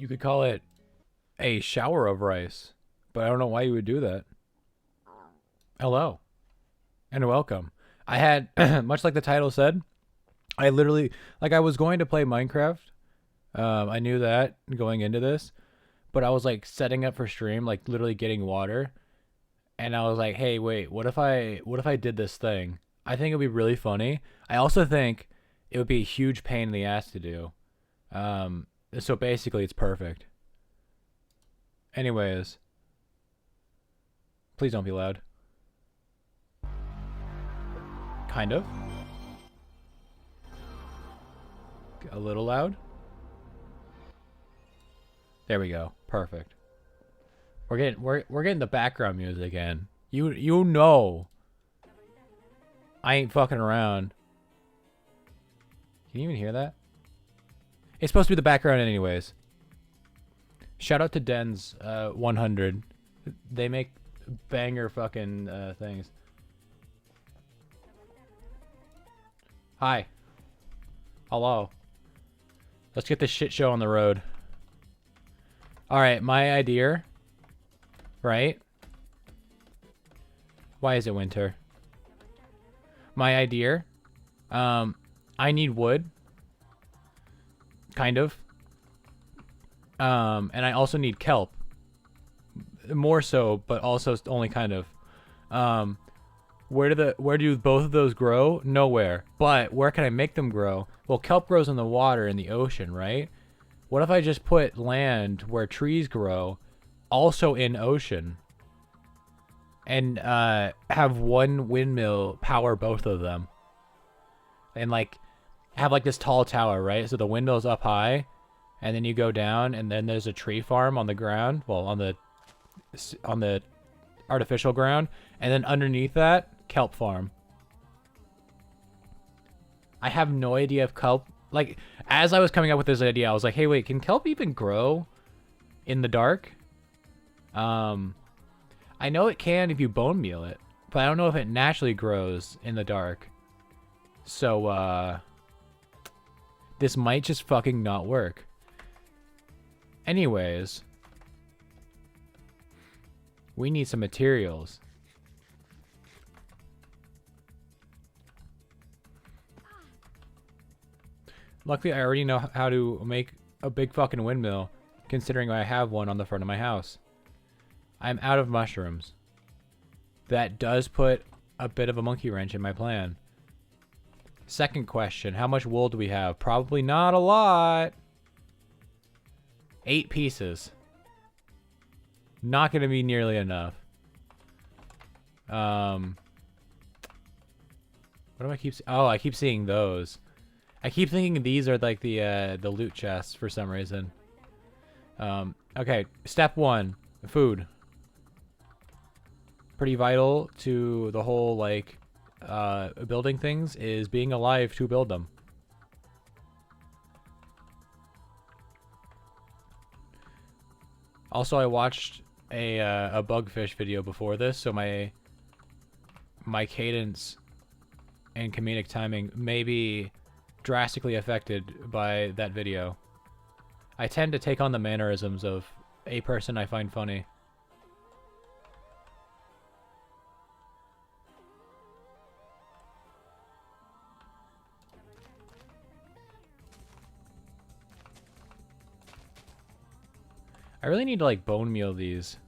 You could call it a shower of rice, but I don't know why you would do that. Hello and welcome. I had, much like the title said, I literally, like, I was going to play Minecraft. I knew that going into this, but I was like setting up for stream, like literally getting water, and I was like, hey, wait, what if I did this thing? I think it'd be really funny. I also think it would be a huge pain in the ass to do. So basically, it's perfect. Anyways, please don't be loud. Kind of. A little loud. There we go. Perfect. We're getting the background music in. You know I ain't fucking around. Can you even hear that? It's supposed to be the background anyways. Shout out to Dens 100. They make banger fucking things. Hi. Hello. Let's get this shit show on the road. Alright, my idea. Right? Why is it winter? My idea. I need wood. Kind of. And I also need kelp. More so, but also only kind of. Where do both of those grow? Nowhere. But where can I make them grow? Well, kelp grows in the water in the ocean, right? What if I just put land where trees grow, also in ocean, and have one windmill power both of them, and like have like this tall tower, right? So the windmill's up high, and then you go down, and then there's a tree farm on the ground, well, on the artificial ground, and then underneath that, kelp farm. I have no idea if kelp, like, as I was coming up with this idea, I was like, hey, wait, can kelp even grow in the dark? I know it can if you bone meal it, but I don't know if it naturally grows in the dark. So, this might just fucking not work. Anyways, we need some materials. Luckily, I already know how to make a big fucking windmill, considering I have one on the front of my house. I'm out of mushrooms. That does put a bit of a monkey wrench in my plan. Second question, how much wool do we have? Probably not a lot. 8 pieces. Not going to be nearly enough. What do I keep? Oh, I keep seeing those. I keep thinking these are like the loot chests for some reason. Okay, step 1, food. Pretty vital to the whole like building things is being alive to build them. Also, I watched a bugfish video before this, so my cadence and comedic timing may be drastically affected by that video. I tend to take on the mannerisms of a person I find funny. I really need to like bone meal these.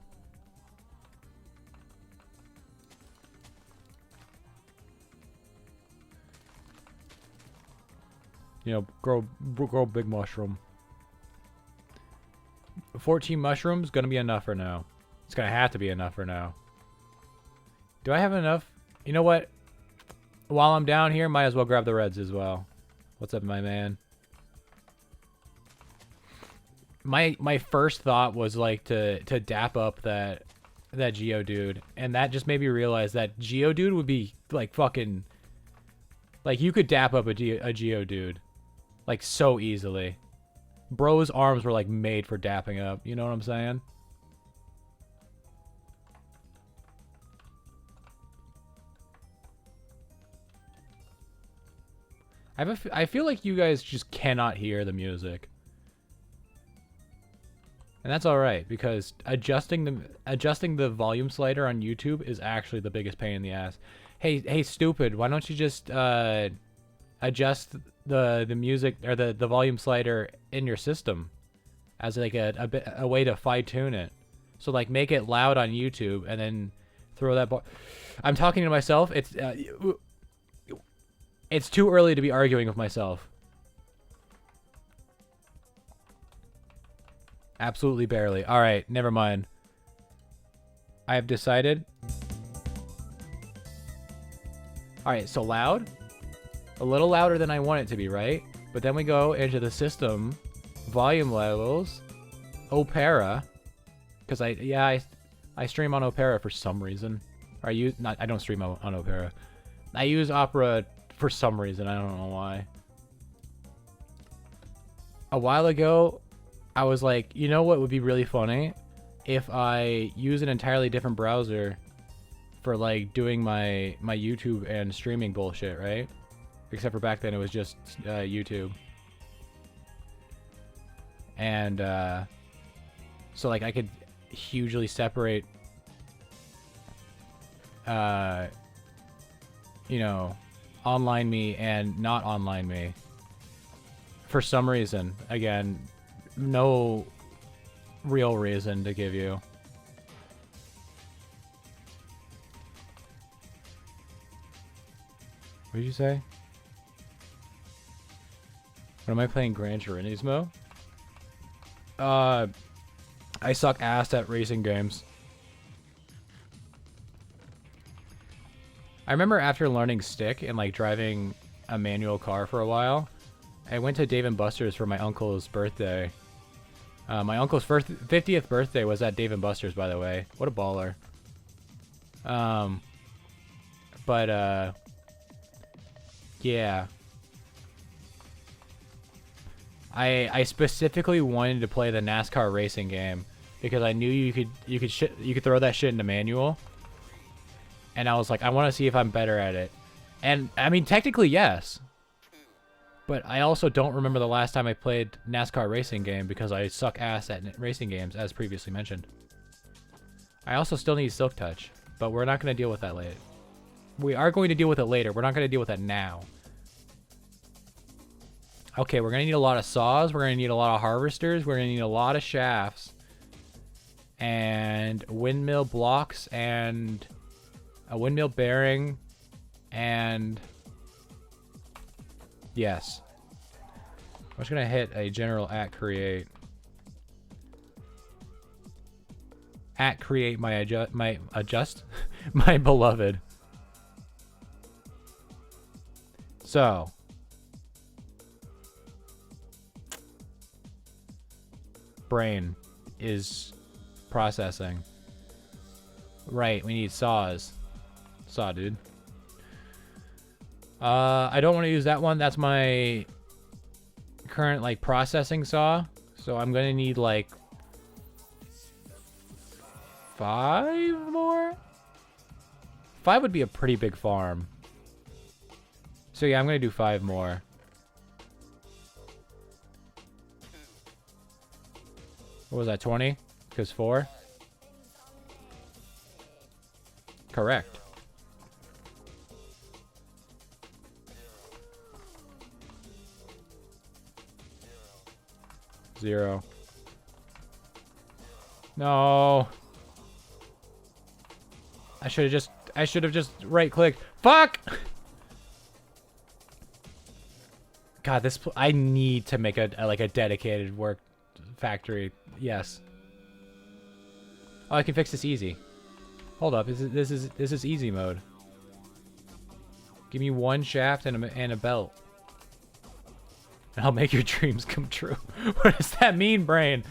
You know, grow big mushroom. 14 mushrooms gonna be enough for now. It's gonna have to be enough for now. Do I have enough? You know what? While I'm down here, might as well grab the reds as well. What's up, my man? My first thought was like to dap up that Geodude, and that just made me realize that Geodude would be like fucking, like you could dap up a Geodude like so easily. Bro's arms were like made for dapping up, you know what I'm saying? I feel like you guys just cannot hear the music. And that's all right because adjusting the volume slider on YouTube is actually the biggest pain in the ass. Hey, stupid! Why don't you just adjust the music or the volume slider in your system as like a way to fine tune it? So like make it loud on YouTube and then throw that bar. I'm talking to myself. It's too early to be arguing with myself. Absolutely barely. All right, never mind. I have decided. All right, so loud. A little louder than I want it to be, right? But then we go into the system, volume levels, Opera, because I stream on Opera for some reason. Or I don't stream on Opera. I use Opera for some reason. I don't know why. A while ago, I was like, you know what would be really funny? If I use an entirely different browser for like doing my YouTube and streaming bullshit, right? Except for back then it was just YouTube. And so like I could hugely separate you know, online me and not online me. For some reason. Again, no real reason to give you. What did you say? What am I playing? Gran Turismo? I suck ass at racing games. I remember after learning stick and like driving a manual car for a while, I went to Dave & Buster's for my uncle's birthday. My uncle's 50th birthday was at Dave & Buster's, by the way. What a baller. Yeah. I specifically wanted to play the NASCAR racing game because I knew you could throw that shit into manual. And I was like, I want to see if I'm better at it. And I mean, technically, yes. But I also don't remember the last time I played NASCAR racing game because I suck ass at racing games, as previously mentioned. I also still need Silk Touch, but we're not going to deal with that later. We are going to deal with it later. We're not going to deal with that now. Okay, we're going to need a lot of saws. We're going to need a lot of harvesters. We're going to need a lot of shafts. And windmill blocks and a windmill bearing. And yes. I'm just going to hit a general @ create. @ create my my beloved. So. Brain is processing. Right, we need saws. Saw, dude. I don't want to use that one. That's my current like processing saw. So I'm gonna need like 5 more. 5 would be a pretty big farm. So yeah, I'm gonna do 5 more. What was that, 20? Because 4? Correct. Zero. No. I should have just right clicked. Fuck! God, I need to make a dedicated work factory. Yes. Oh, I can fix this easy. Hold up, this is easy mode. Give me 1 shaft and a belt. And I'll make your dreams come true. What does that mean, brain?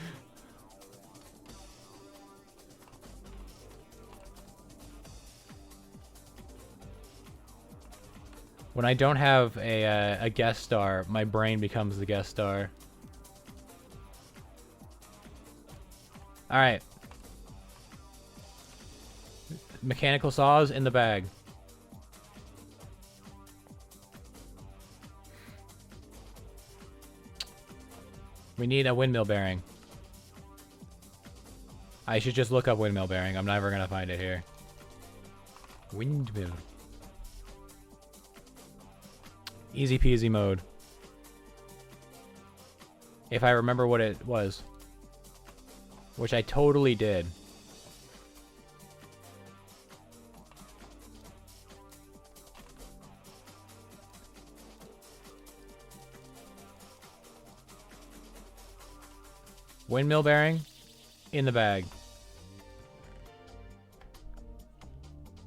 When I don't have a guest star, my brain becomes the guest star. All right. Mechanical saws in the bag. We need a windmill bearing. I should just look up windmill bearing. I'm never gonna find it here. Windmill. Easy peasy mode. If I remember what it was. Which I totally did. Windmill bearing in the bag.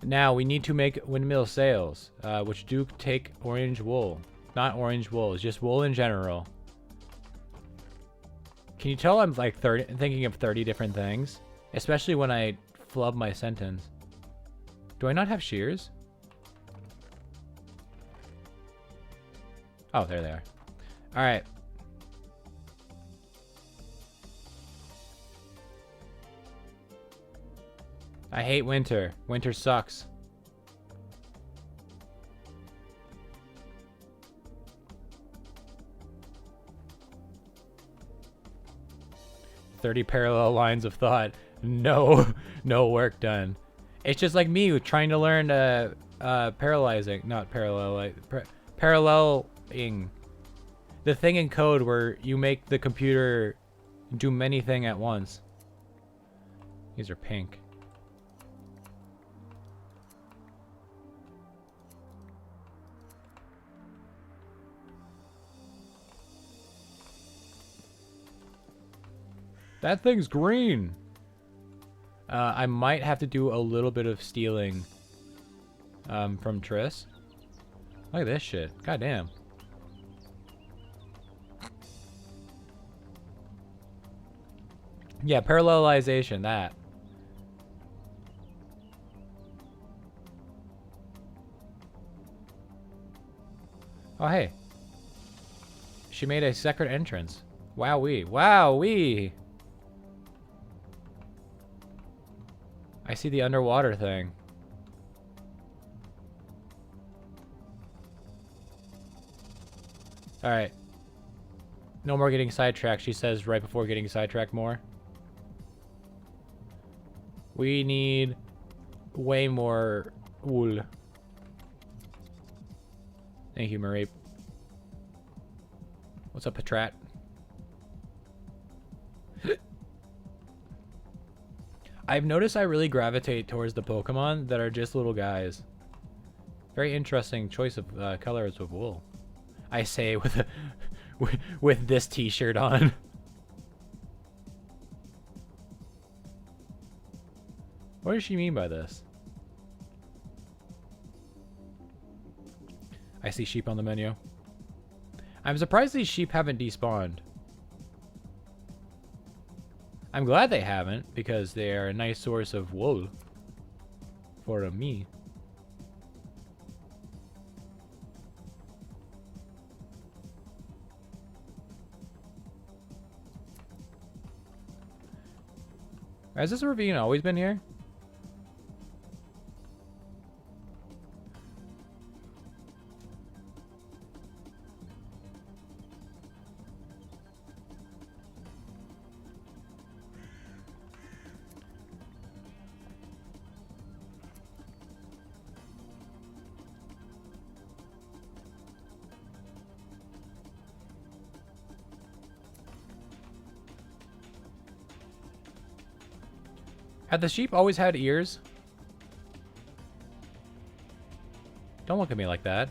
Now we need to make windmill sails, which do take orange wool. Not orange wool, it's just wool in general. Can you tell I'm like thinking of 30 different things? Especially when I flub my sentence. Do I not have shears? Oh, there they are. Alright. I hate winter. Winter sucks. "30 parallel lines of thought." No, no work done. It's just like me trying to learn paralleling, not parallel, paralleling. The thing in code where you make the computer do many things at once. These are pink. That thing's green. I might have to do a little bit of stealing from Triss. Look at this shit. God damn. Yeah, parallelization, that. Oh, hey. She made a secret entrance. Wowee. Wowee. I see the underwater thing. Alright. No more getting sidetracked, she says right before getting sidetracked more. We need way more wool. Thank you, Marie. What's up, Patrat? I've noticed I really gravitate towards the Pokemon that are just little guys. Very interesting choice of colors of wool. I say with a, with this t-shirt on. What does she mean by this? I see sheep on the menu. I'm surprised these sheep haven't despawned. I'm glad they haven't, because they are a nice source of wool for me. Has this ravine always been here? Have the sheep always had ears? Don't look at me like that.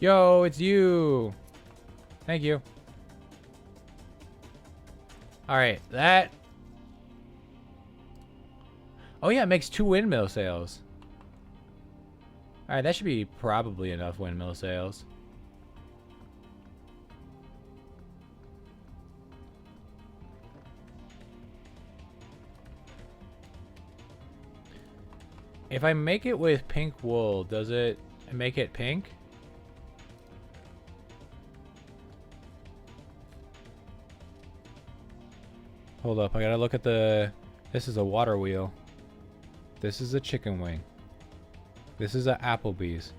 Yo, it's you. Thank you. Alright, that... Oh yeah, it makes 2 windmill sails. Alright, that should be probably enough windmill sails. If I make it with pink wool, does it make it pink? Hold up, I gotta look at the... This is a water wheel. This is a chicken wing. This is a Applebee's.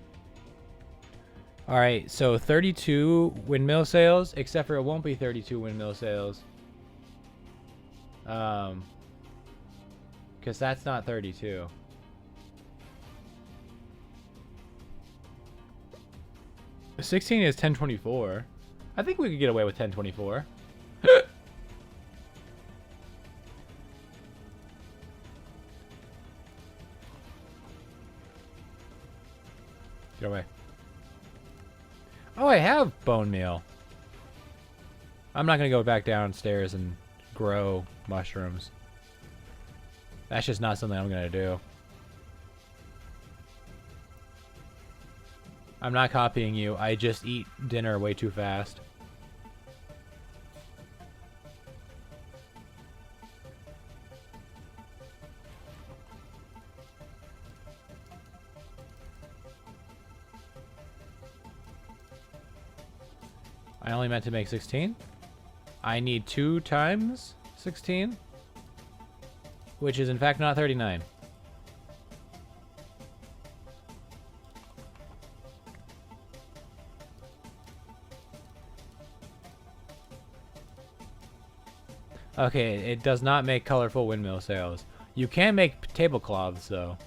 Alright, so 32 windmill sails, except for it won't be 32 windmill sails. Because that's not 32. The 16 is 1024. I think we could get away with 1024. Get away. Oh, I have bone meal. I'm not going to go back downstairs and grow mushrooms. That's just not something I'm going to do. I'm not copying you. I just eat dinner way too fast. I only meant to make 16. I need 2 times 16, which is in fact not 39. Okay, it does not make colorful windmill sails. You can make tablecloths, though.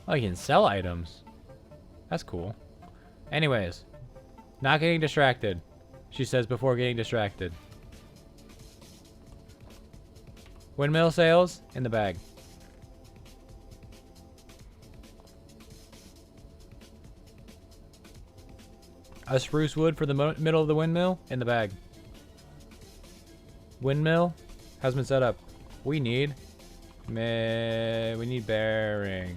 Oh, you can sell items. That's cool. Anyways, not getting distracted. She says before getting distracted. Windmill sails in the bag. A spruce wood for the middle of the windmill in the bag. Windmill has been set up. We need bearing.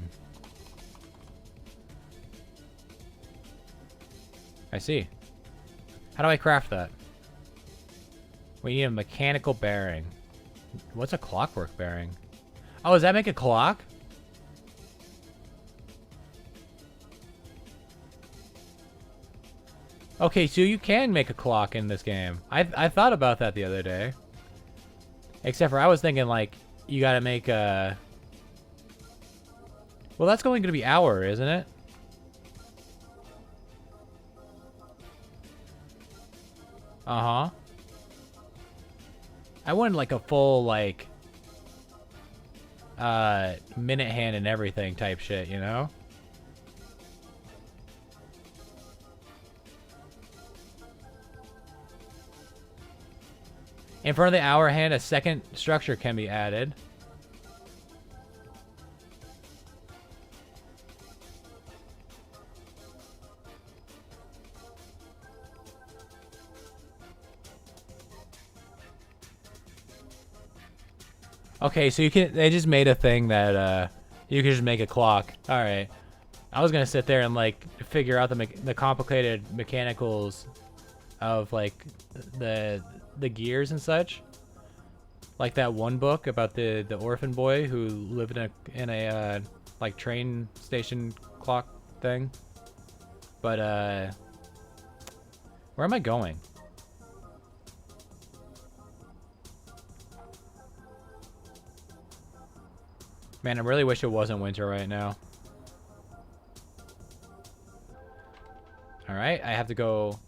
I see. How do I craft that? We need a mechanical bearing. What's a clockwork bearing? Oh, does that make a clock? Okay, so you can make a clock in this game. I thought about that the other day. Except for I was thinking, like, you gotta make a... Well, that's going to be hour, isn't it? Uh-huh. I wanted, like, a full, like... minute hand and everything type shit, you know? In front of the hour hand, a second structure can be added. Okay, so you can. They just made a thing that you can just make a clock. All right. I was gonna sit there and like figure out the complicated mechanicals of like the gears and such, like that one book about the orphan boy who lived in a like train station clock thing. But where am I going? Man, I really wish it wasn't winter right now. All right, I have to go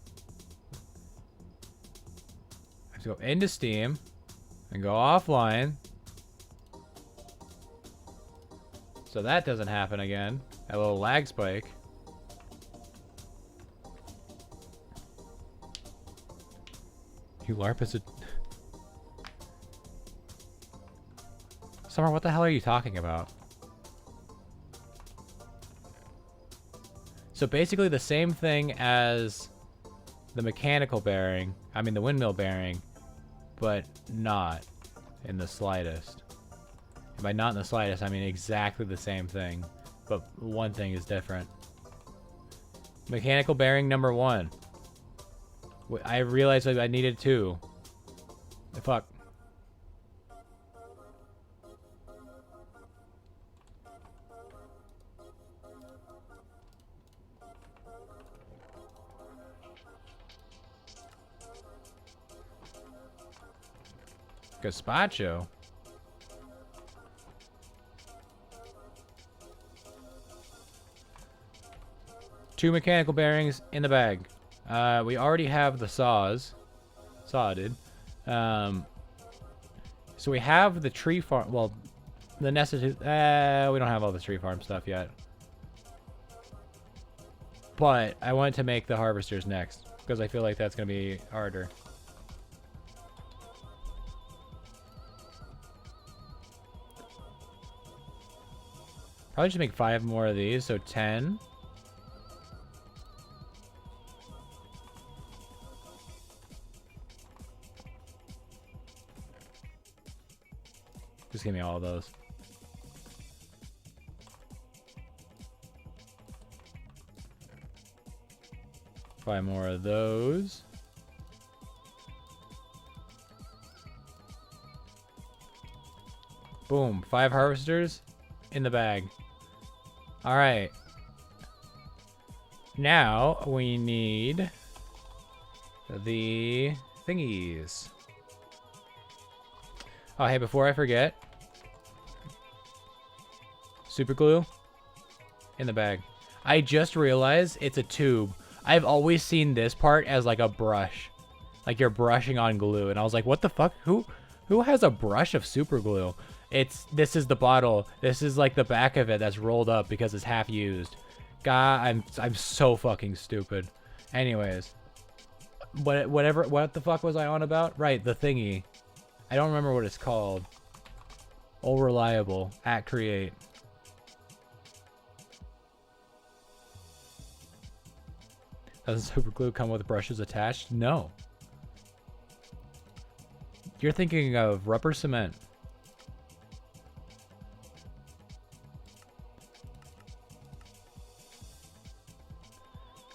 into Steam and go offline. So that doesn't happen again. A little lag spike. You LARP is a... Summer, what the hell are you talking about? So basically the same thing as the mechanical bearing, I mean the windmill bearing, but not in the slightest. And by not in the slightest, I mean exactly the same thing, but one thing is different. Mechanical bearing number 1. I realized I needed 2. Fuck. Gazpacho. Two mechanical bearings in the bag. We already have the saws. Sodded. So we have the tree farm. Well, the necessary. We don't have all the tree farm stuff yet. But I wanted to make the harvesters next because I feel like that's gonna be harder. Probably just make 5 more of these, so 10. Just give me all of those. Five more of those. Boom. 5 harvesters in the bag. All right. Now we need the thingies. Oh, hey, before I forget, super glue in the bag. I just realized it's a tube. I've always seen this part as like a brush, like you're brushing on glue, and I was like, what the fuck? Who has a brush of super glue? This is the bottle. This is like the back of it that's rolled up because it's half used. God, I'm so fucking stupid. Anyways, what the fuck was I on about? Right, the thingy. I don't remember what it's called. All reliable at create. Doesn't super glue come with brushes attached? No. You're thinking of rubber cement.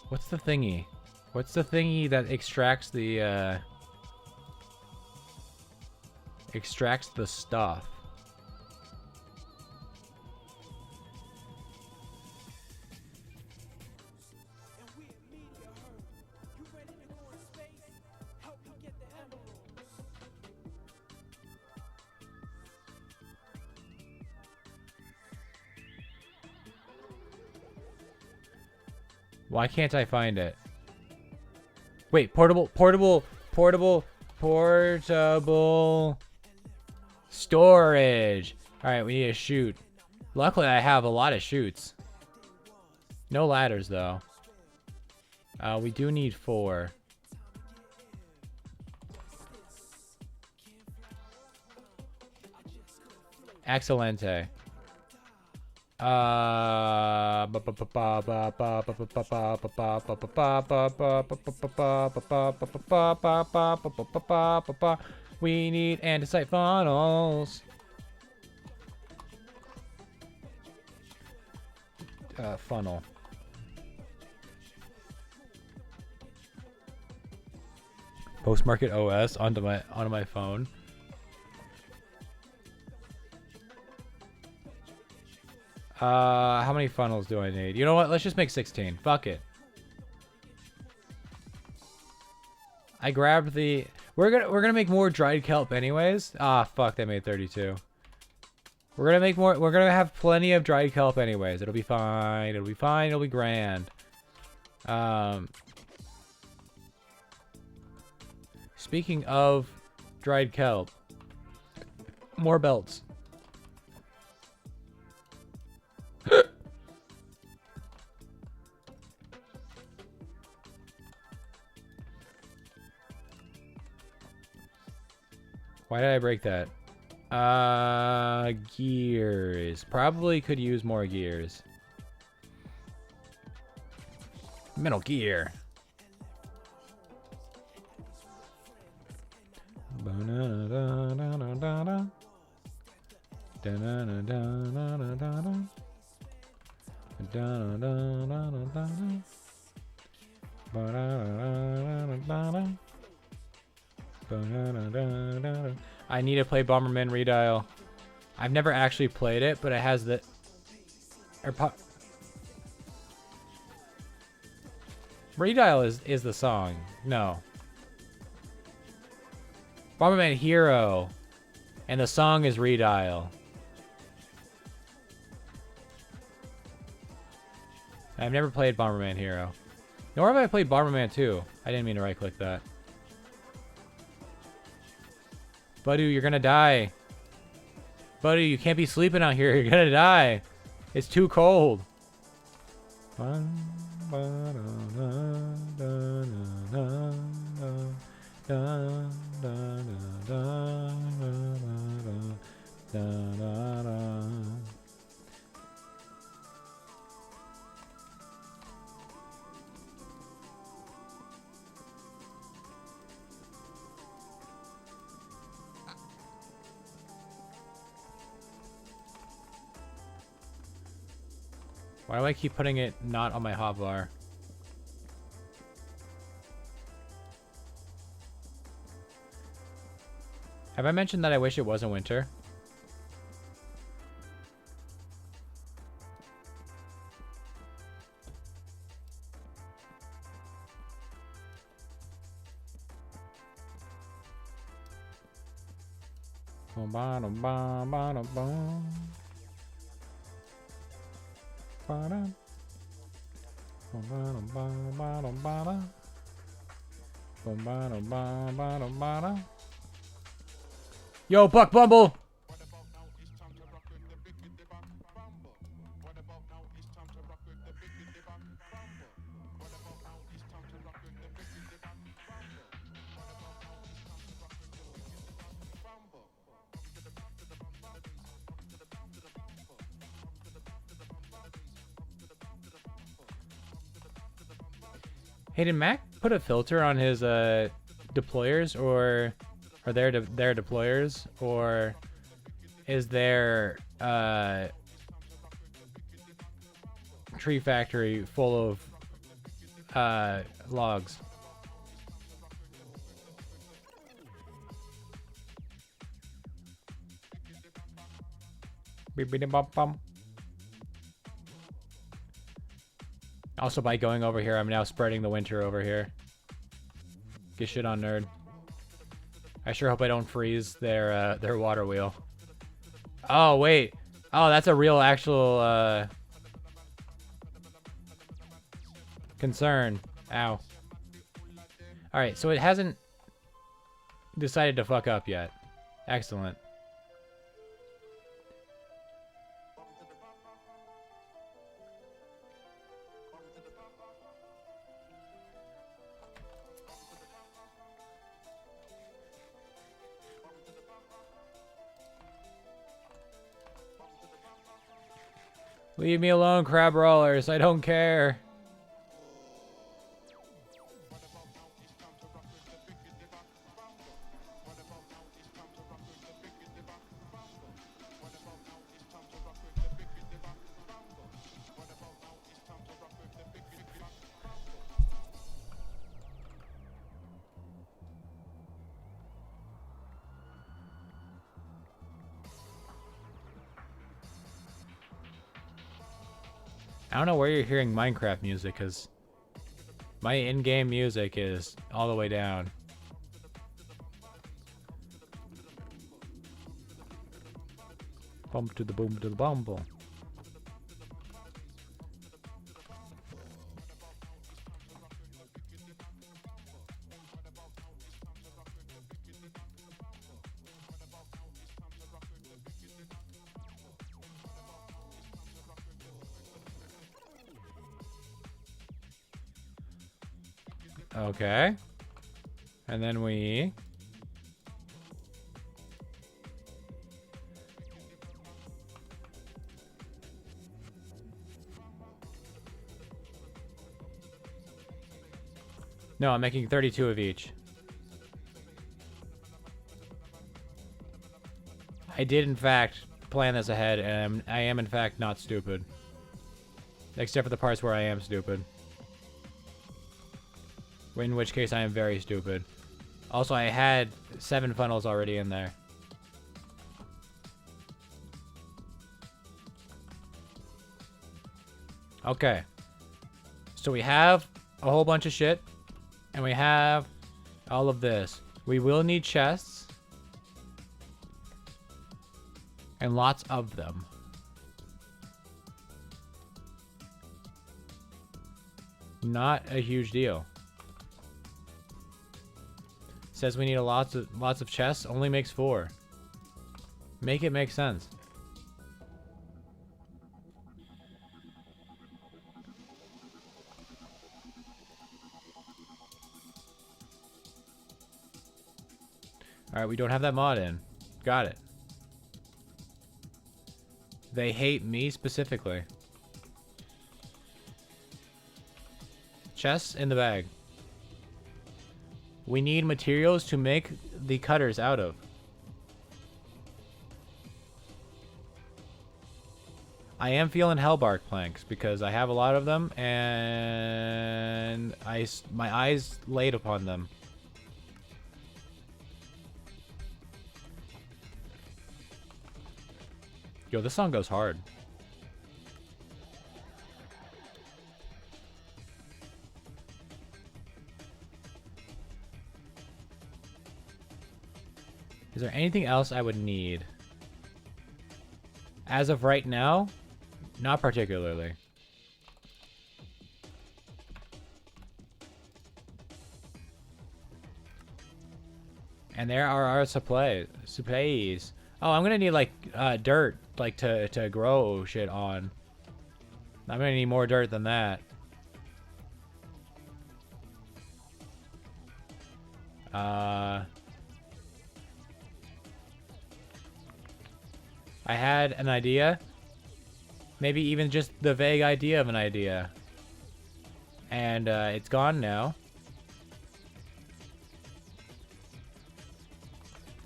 What's the thingy? What's the thingy that extracts the stuff? Why can't I find it? Wait, portable storage. All right, we need a chute. Luckily, I have a lot of chutes. No ladders, though. We do need 4. Excelente. We need andesite funnels. Funnel. Postmarket OS onto my phone. How many funnels do I need? You know what? Let's just make 16. Fuck it. I grabbed the. We're gonna make more dried kelp anyways. Ah, fuck. They made 32. We're gonna make more. We're gonna have plenty of dried kelp anyways. It'll be fine. It'll be fine. It'll be grand. Speaking of dried kelp, more belts. Why did I break that? Gears. Probably could use more gears. Metal Gear. I need to play Bomberman Redial. I've never actually played it, but it has the... Redial is the song. No. Bomberman Hero. And the song is Redial. I've never played Bomberman Hero. Nor have I played Bomberman 2. I didn't mean to right-click that. Buddy, you're gonna die. Buddy, you can't be sleeping out here. You're gonna die. It's too cold. Why do I keep putting it not on my hotbar? Have I mentioned that I wish it wasn't winter? Yo, Buck Bumble! Hey, did Mac put a filter on his deployers, or are their deployers, or is their tree factory full of logs? Beep-beep-bum-bum. Also, by going over here, I'm now spreading the winter over here. Get shit on, nerd. I sure hope I don't freeze their water wheel. Oh, wait. Oh, that's a real, actual, concern. Ow. Alright, so it hasn't decided to fuck up yet. Excellent. Leave me alone, crab rollers. I don't care. I don't know where you're hearing Minecraft music, because my in-game music is all the way down. Bump to the boom to the bumble. Okay. And then we... No, I'm making 32 of each. I did, in fact, plan this ahead, and I am, in fact, not stupid. Except for the parts where I am stupid. In which case, I am very stupid. Also, I had 7 funnels already in there. Okay. So we have a whole bunch of shit. And we have all of this. We will need chests. And lots of them. Not a huge deal. Says we need lots of chests. Only makes 4. Make it make sense. Alright, we don't have that mod in. Got it. They hate me specifically. Chests in the bag. We need materials to make the cutters out of. I am feeling hellbark planks because I have a lot of them and my eyes laid upon them. Yo, this song goes hard. Is there anything else I would need? As of right now, not particularly. And there are our supplies. Oh, I'm gonna need like dirt, like to grow shit on. I'm gonna need more dirt than that. I had an idea. Maybe even just the vague idea of an idea. And it's gone now.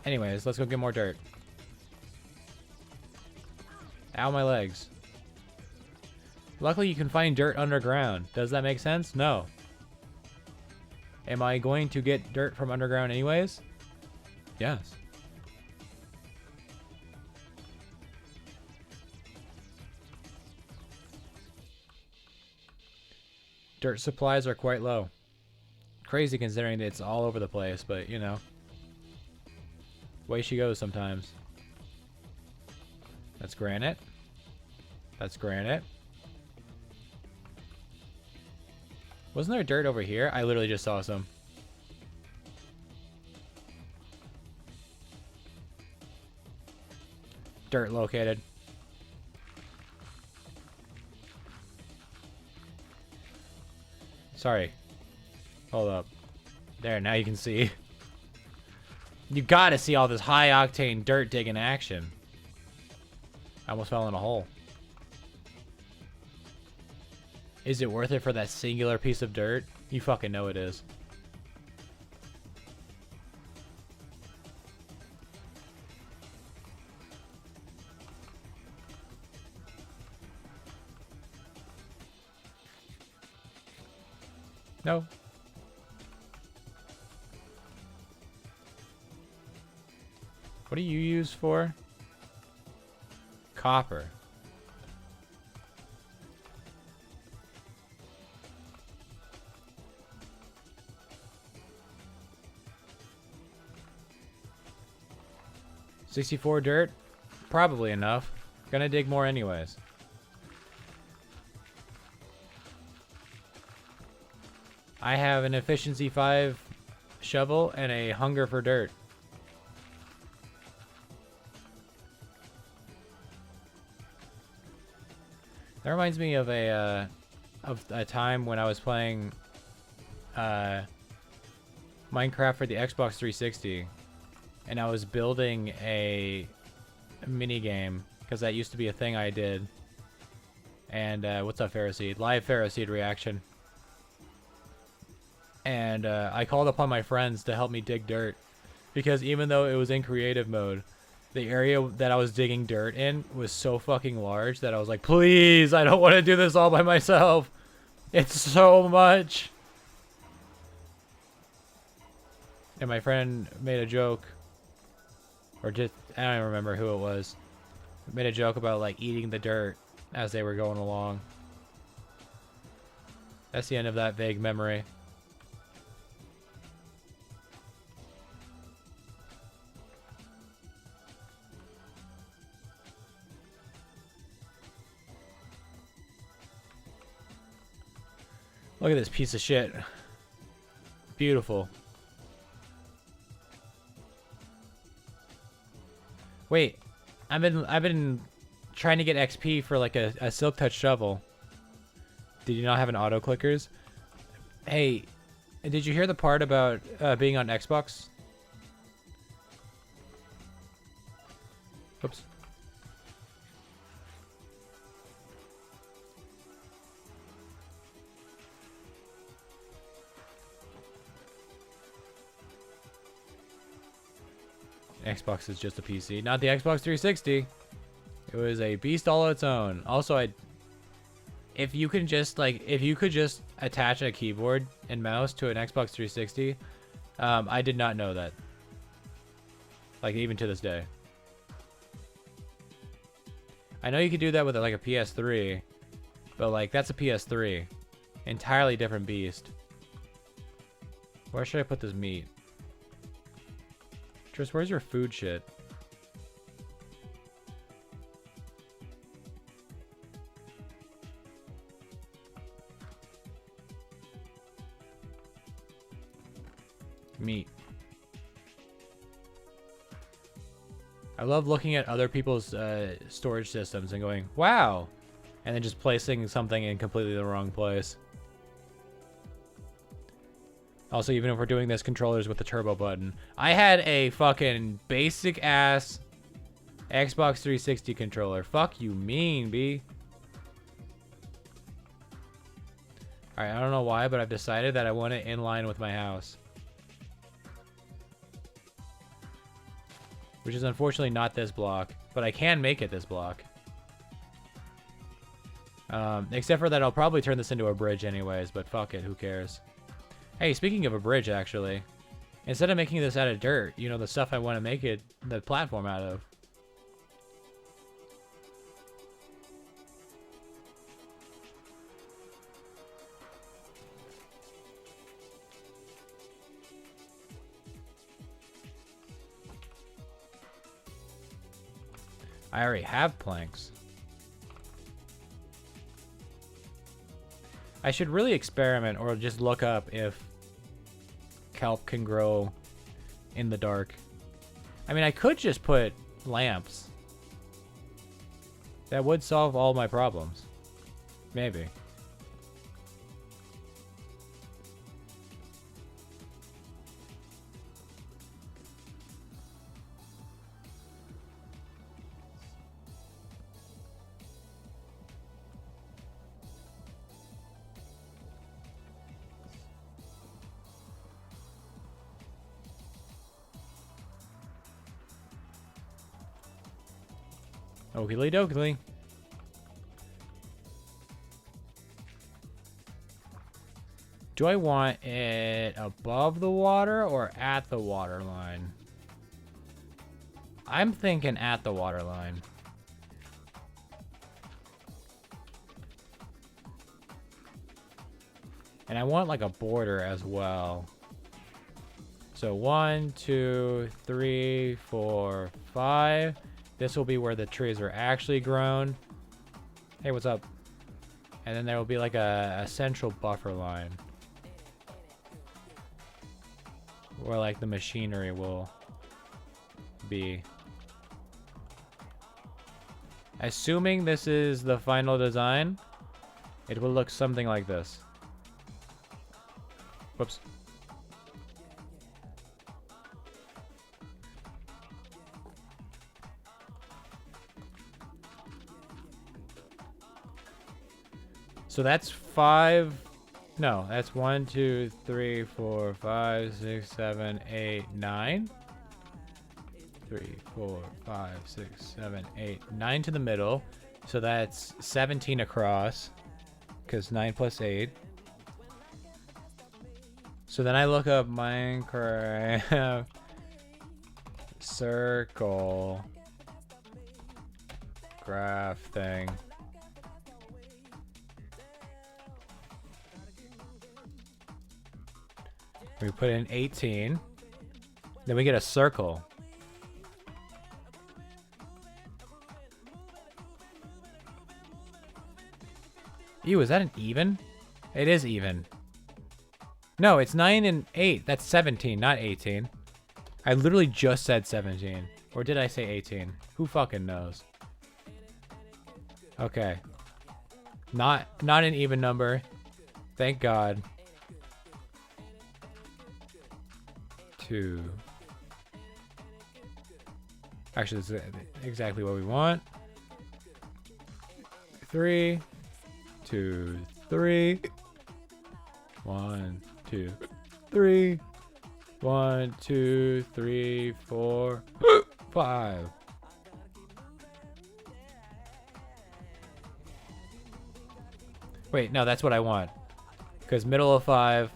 Anyways, let's go get more dirt. Ow, my legs. Luckily, you can find dirt underground. Does that make sense? No. Am I going to get dirt from underground anyways? Yes. Dirt supplies are quite low. Crazy considering that it's all over the place, but you know. Way she goes sometimes. That's granite. That's granite. Wasn't there dirt over here? I literally just saw some. Dirt located. Sorry. Hold up. There, now you can see. You gotta see all this high octane dirt dig in action. I almost fell in a hole. Is it worth it for that singular piece of dirt? You fucking know it is. No. What do you use for? Copper. $64 dirt? Probably enough. Gonna dig more anyways. I have an efficiency 5 shovel and a hunger for dirt. That reminds me of a time when I was playing Minecraft for the Xbox 360, and I was building a mini game because that used to be a thing I did. And what's up, Pharaohseed? Live Pharaohseed reaction. And I called upon my friends to help me dig dirt because even though it was in creative mode, the area that I was digging dirt in was so fucking large that I was like, please, I don't want to do this all by myself. It's so much. And my friend made a joke, or just, I don't even remember who it was, made a joke about like eating the dirt as they were going along. That's the end of that vague memory. Look at this piece of shit. Beautiful. Wait, I've been trying to get XP for like a Silk Touch shovel. Did you not have an auto clickers? Hey, did you hear the part about being on Xbox? Oops. Xbox is just a PC, not the Xbox 360. It was a beast all its own. Also, if you could just attach a keyboard and mouse to an Xbox 360, I did not know that. Like, even to this day. I know you could do that with like a PS3, but like that's a PS3. Entirely different beast. Where should I put this meat? Tris, where's your food shit? Meat. I love looking at other people's storage systems and going, wow, and then just placing something in completely the wrong place. Also, even if we're doing this controllers with the turbo button, I had a fucking basic ass Xbox 360 controller. Fuck you mean, B. Alright, I don't know why, but I've decided that I want it in line with my house. Which is unfortunately not this block, but I can make it this block. Except for that I'll probably turn this into a bridge anyways, but fuck it, who cares? Hey, speaking of a bridge, actually, instead of making this out of dirt, you know, the stuff I want to make it, the platform out of. I already have planks. I should really experiment or just look up if kelp can grow in the dark. I mean, I could just put lamps. That would solve all my problems. Maybe. Oakley dokley. Do I want it above the water or at the water line? I'm thinking at the water line. And I want like a border as well. So 1, 2, 3, 4, 5. This will be where the trees are actually grown. Hey, what's up? And then there will be like a central buffer line. Where like the machinery will be. Assuming this is the final design, it will look something like this. Whoops. So that's 5. No, that's 1, 2, 3, 4, 5, 6, 7, 8, 9. 3, 4, 5, 6, 7, 8, 9 to the middle. So that's 17 across. Because 9 plus 8. So then I look up Minecraft circle graph thing. We put in 18. Then we get a circle. Ew, is that an even? It is even. No, it's 9 and 8. That's 17, not 18. I literally just said 17. Or did I say 18? Who fucking knows? Okay. Not an even number. Thank God. 2. Actually, this is exactly what we want. 3, 2, 3. 1, 2, 3. 1, 2, 3, 4, 5. Wait, no, that's what I want. Because middle of 5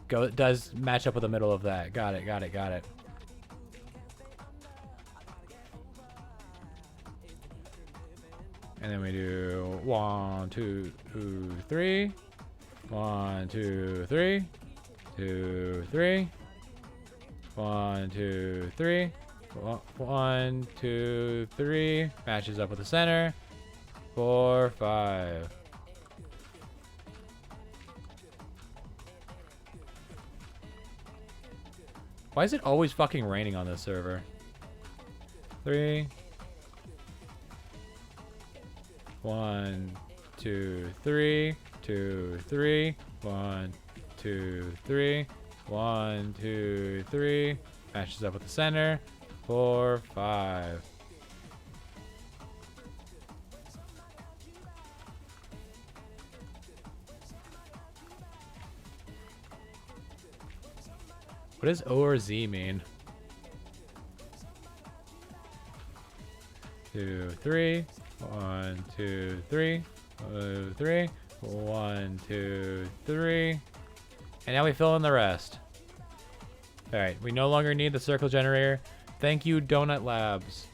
does match up with the middle of that. Got it, got it, got it. And then we do 1, 2, 3. 1, 2, 3. 2, 3. 1, 2, 3. 1, 2, 3. Matches up with the center. 4, 5. Why is it always fucking raining on this server? 3. 1, 2, 3. 2, 3. 1, 2, 3. 1, 2, 3. Matches up with the center. 4, 5. What does O or Z mean? 2, 3. 1, 2, 3. 2, 3. 1, 2, 3. And now we fill in the rest. Alright, we no longer need the circle generator. Thank you, Donut Labs.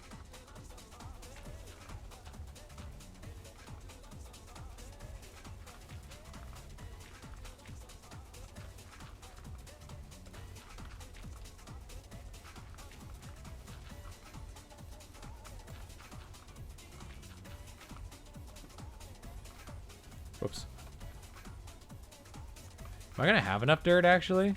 Whoops. Am I gonna have enough dirt, actually?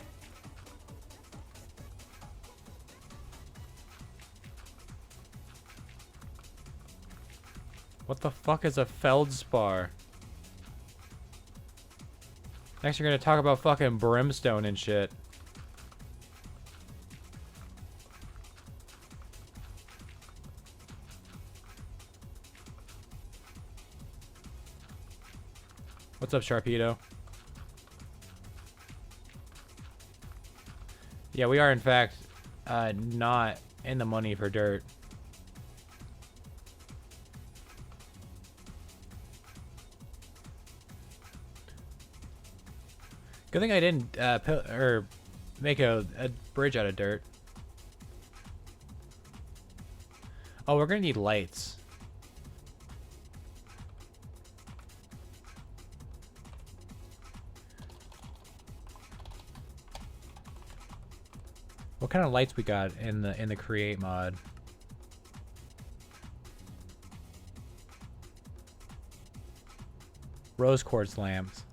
What the fuck is a feldspar? Next, you're gonna talk about fucking brimstone and shit. What's up, Sharpedo? Yeah, we are, in fact, not in the money for dirt. Good thing I didn't make a bridge out of dirt. Oh, we're gonna need lights. What kind of lights we got in the create mod? Rose quartz lamps.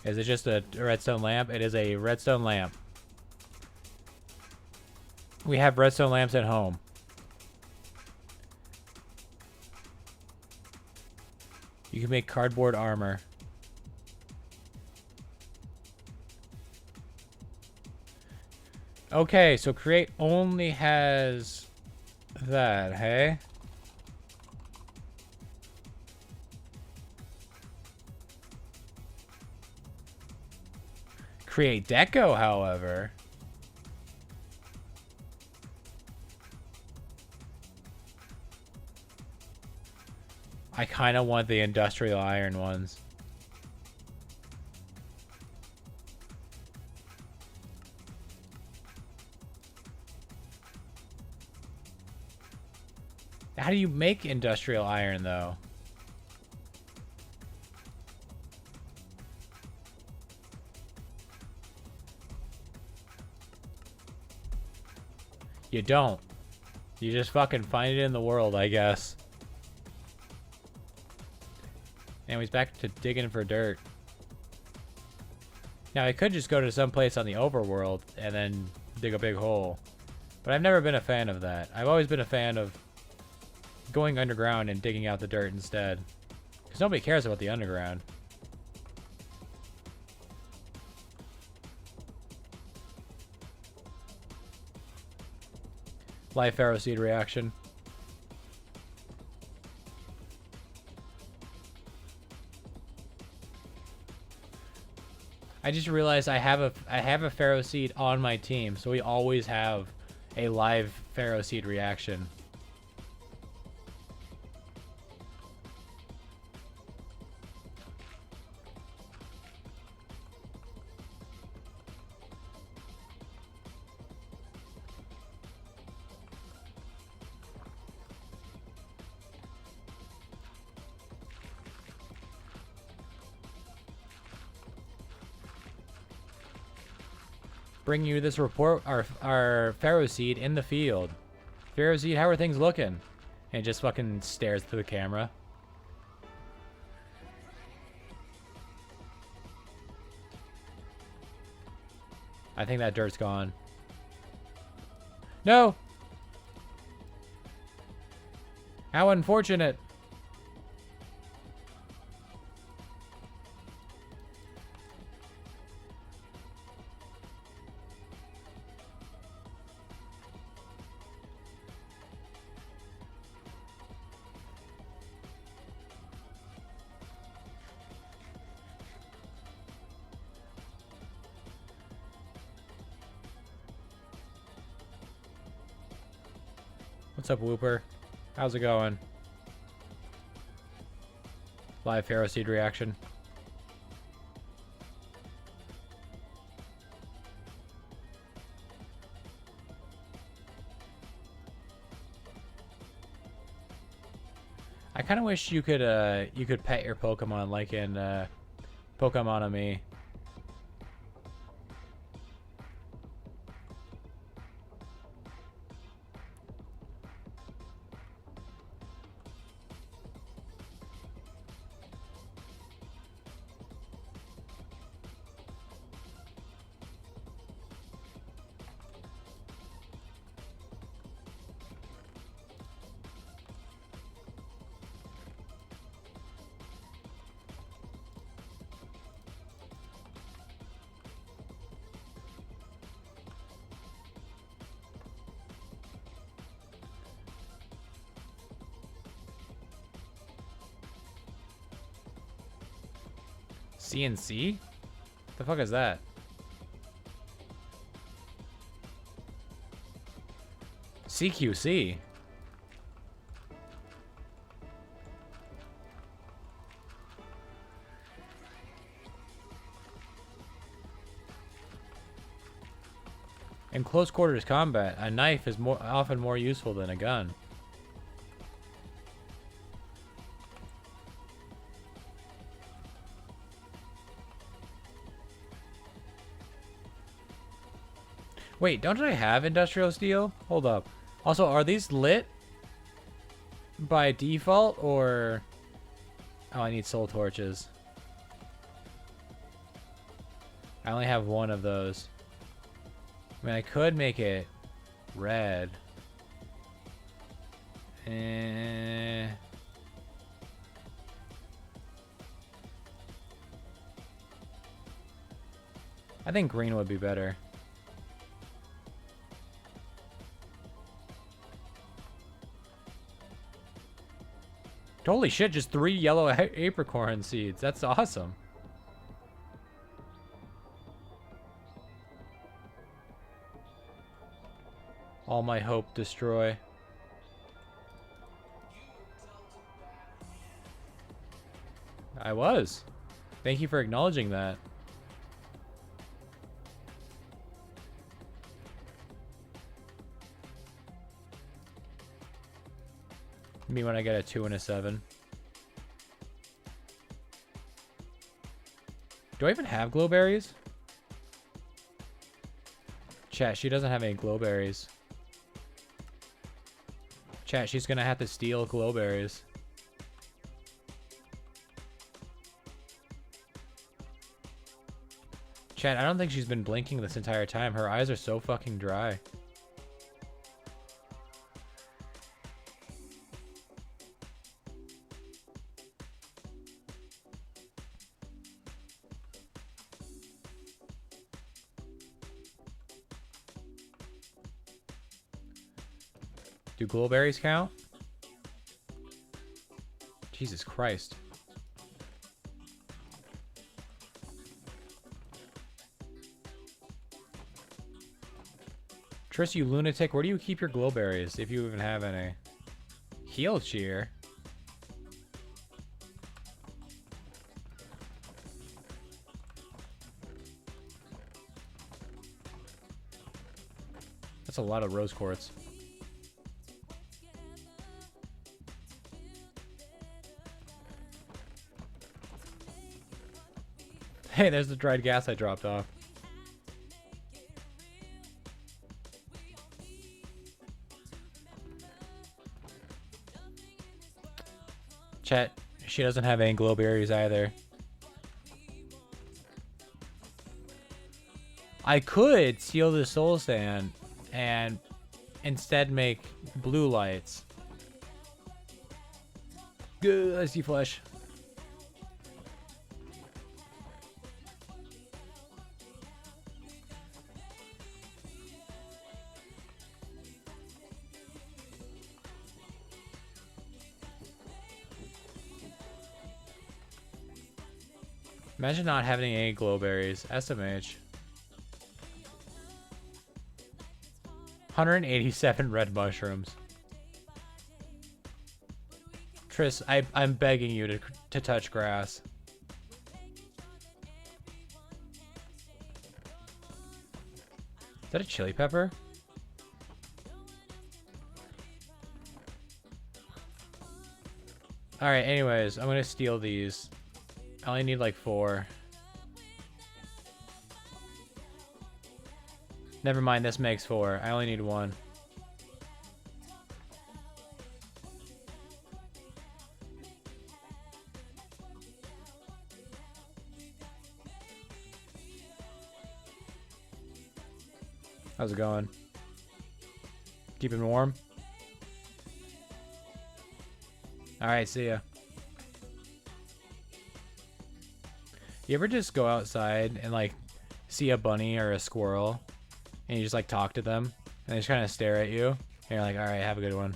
Is it just a redstone lamp? It is a redstone lamp. We have redstone lamps at home. You can make cardboard armor. Okay, so create only has that, hey? Create deco, however. I kind of want the industrial iron ones. How do you make industrial iron, though? You don't. You just fucking find it in the world, I guess. And he's back to digging for dirt. Now, I could just go to some place on the overworld and then dig a big hole. But I've never been a fan of that. I've always been a fan of going underground and digging out the dirt instead. Because nobody cares about the underground. Live Pharaoh Seed reaction. I just realized I have a Pharaoh Seed on my team, so we always have a live Pharaoh Seed reaction. Bring you this report, our Pharaoh Seed in the field. Pharaoh Seed, how are things looking? And it just fucking stares to the camera. I think that dirt's gone. No! How unfortunate. What's up, Whooper? How's it going? Live Pharaoh Seed reaction. I kind of wish you could pet your Pokemon like in Pokemonomy. CNC? What the fuck is that? CQC? In close quarters combat, a knife is often more useful than a gun. Wait, don't I have industrial steel? Hold up. Also, are these lit by default or... Oh, I need soul torches. I only have one of those. I mean, I could make it red. I think green would be better. Holy shit, just 3 yellow apricorn seeds. That's awesome. All my hope destroy. I was. Thank you for acknowledging that. Me when I get a 2 and a 7. Do I even have glowberries? Chat, she doesn't have any glowberries. Chat, she's gonna have to steal glowberries. Chad, I don't think she's been blinking this entire time. Her eyes are so fucking dry. Do glowberries count? Jesus Christ. Triss, you lunatic, where do you keep your glowberries, if you even have any? Heal cheer? That's a lot of rose quartz. Hey, there's the dried gas I dropped off. Chat, she doesn't have any glowberries either. I could steal the soul sand and instead make blue lights. Good, I see flesh. Imagine not having any glowberries. SMH. 187 red mushrooms. Triss, I'm begging you to touch grass. Is that a chili pepper? Alright, anyways, I'm gonna steal these. I only need like 4. Never mind, this makes 4. I only need 1. How's it going? Keeping warm? Alright, see ya. You ever just go outside and like see a bunny or a squirrel and you just like talk to them and they just kind of stare at you and you're like, all right, have a good one.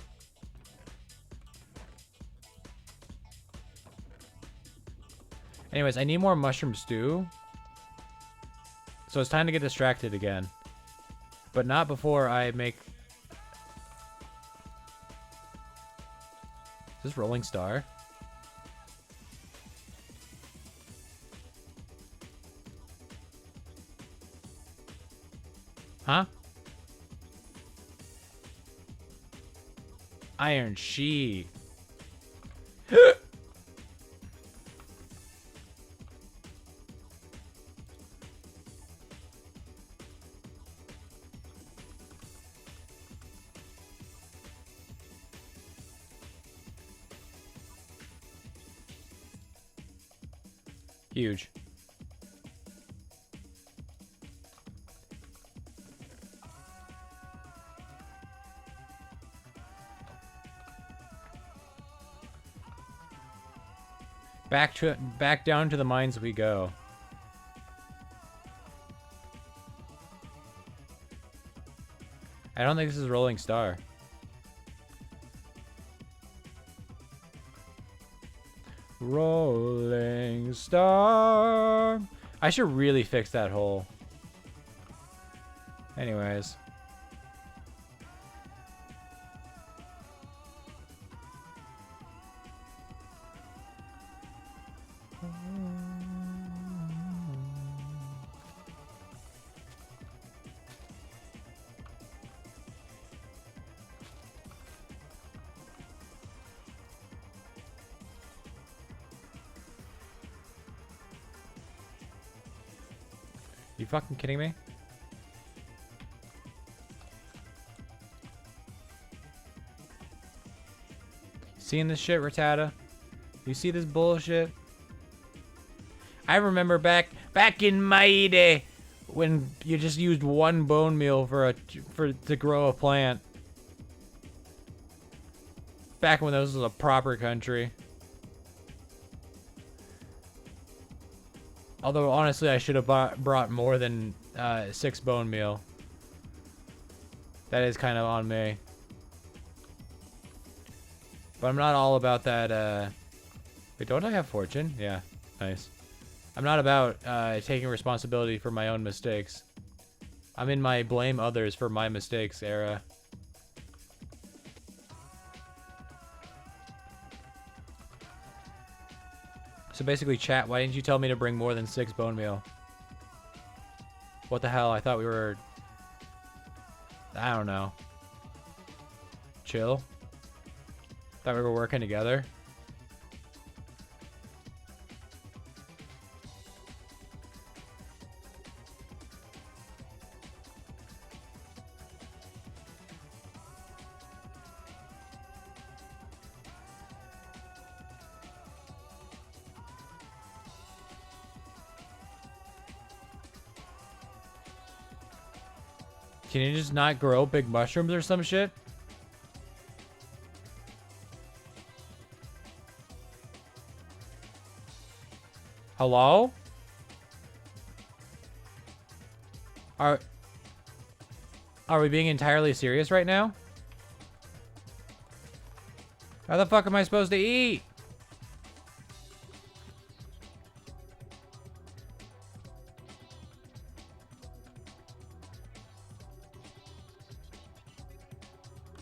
Anyways, I need more mushroom stew. So it's time to get distracted again. But not before I make... Is this Rolling Star? Huh? Iron Sheet. Huge. Back down to the mines we go. I don't think this is Rolling Star. Rolling Star. I should really fix that hole. Anyways. You fucking kidding me? Seeing this shit, Rattata? You see this bullshit? I remember back in my day when you just used one bone meal to grow a plant. Back when this was a proper country. Although honestly, I should have brought more than 6 bone meal. That is kind of on me. But I'm not all about that. Wait, don't I have fortune? Yeah, nice. I'm not about taking responsibility for my own mistakes. I'm in my blame others for my mistakes era. So basically, chat, why didn't you tell me to bring more than 6 bone meal? What the hell? I thought we were... I don't know. Chill? Thought we were working together? Can you just not grow big mushrooms or some shit? Hello? Are we being entirely serious right now? How the fuck am I supposed to eat?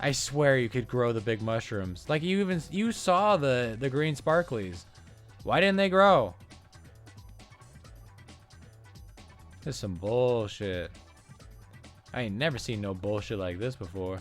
I swear you could grow the big mushrooms. Like you saw the green sparklies. Why didn't they grow? This is some bullshit. I ain't never seen no bullshit like this before.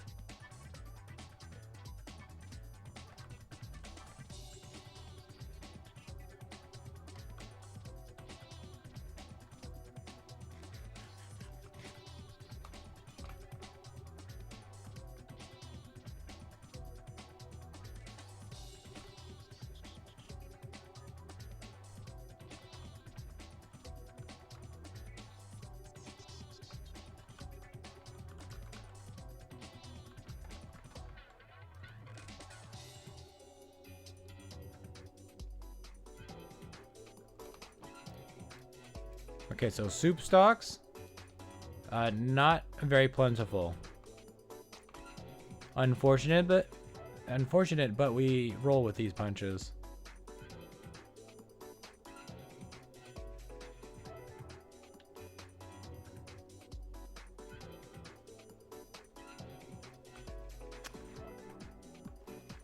Okay, so soup stocks, not very plentiful. Unfortunate, but we roll with these punches.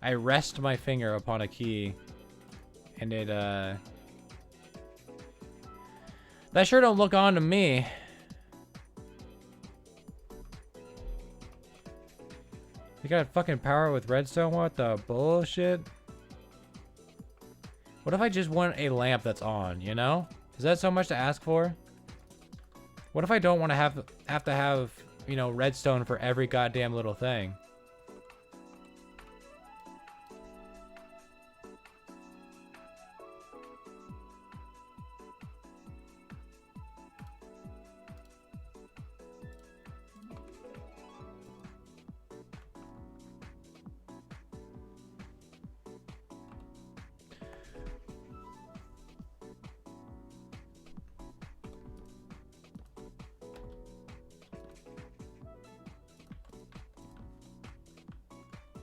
I rest my finger upon a key, and it, that sure don't look on to me. You got fucking power with redstone? What the bullshit? What if I just want a lamp that's on, you know? Is that so much to ask for? What if I don't want to have, you know, redstone for every goddamn little thing?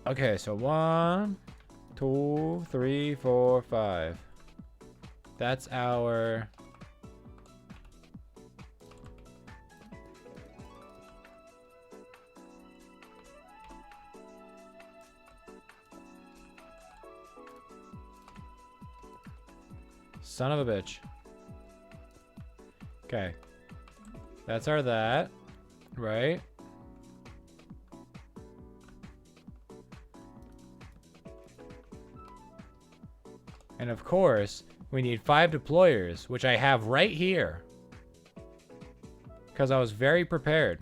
Okay, so 1, 2, 3, 4, 5. That's our... Son of a bitch. Okay. That's our that, right? And of course, we need 5 deployers, which I have right here. Because I was very prepared.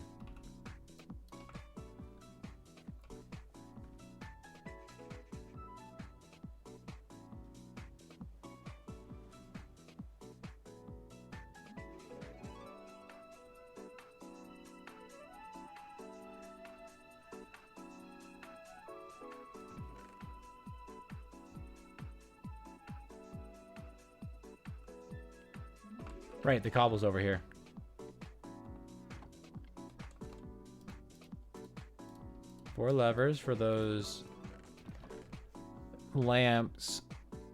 Right, the cobble's over here. Four levers for those lamps.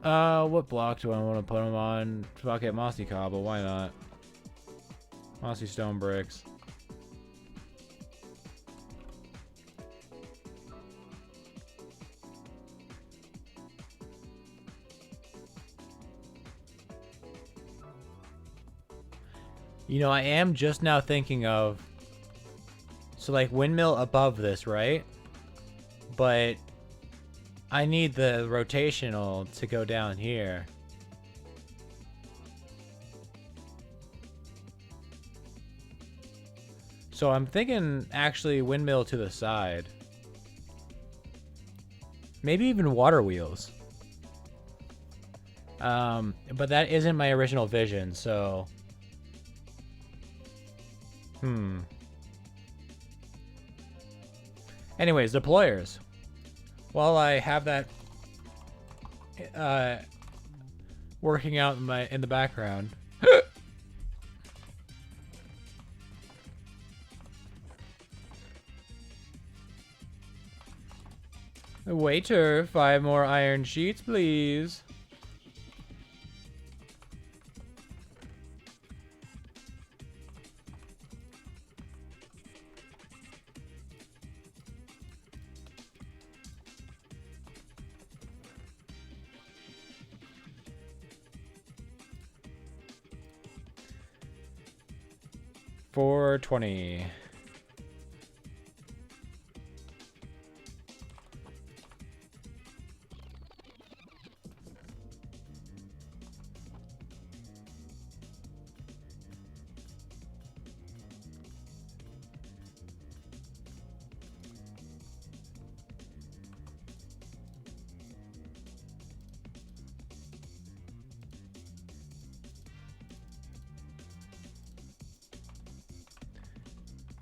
What block do I want to put them on? Fuck it, mossy cobble. Why not? Mossy stone bricks. You know, I am just now thinking of... So, like, windmill above this, right? But I need the rotational to go down here. So I'm thinking, actually, windmill to the side. Maybe even water wheels. But that isn't my original vision, so... Anyways, deployers. While I have that working out in the background. Waiter, 5 more iron sheets, please. $4.20.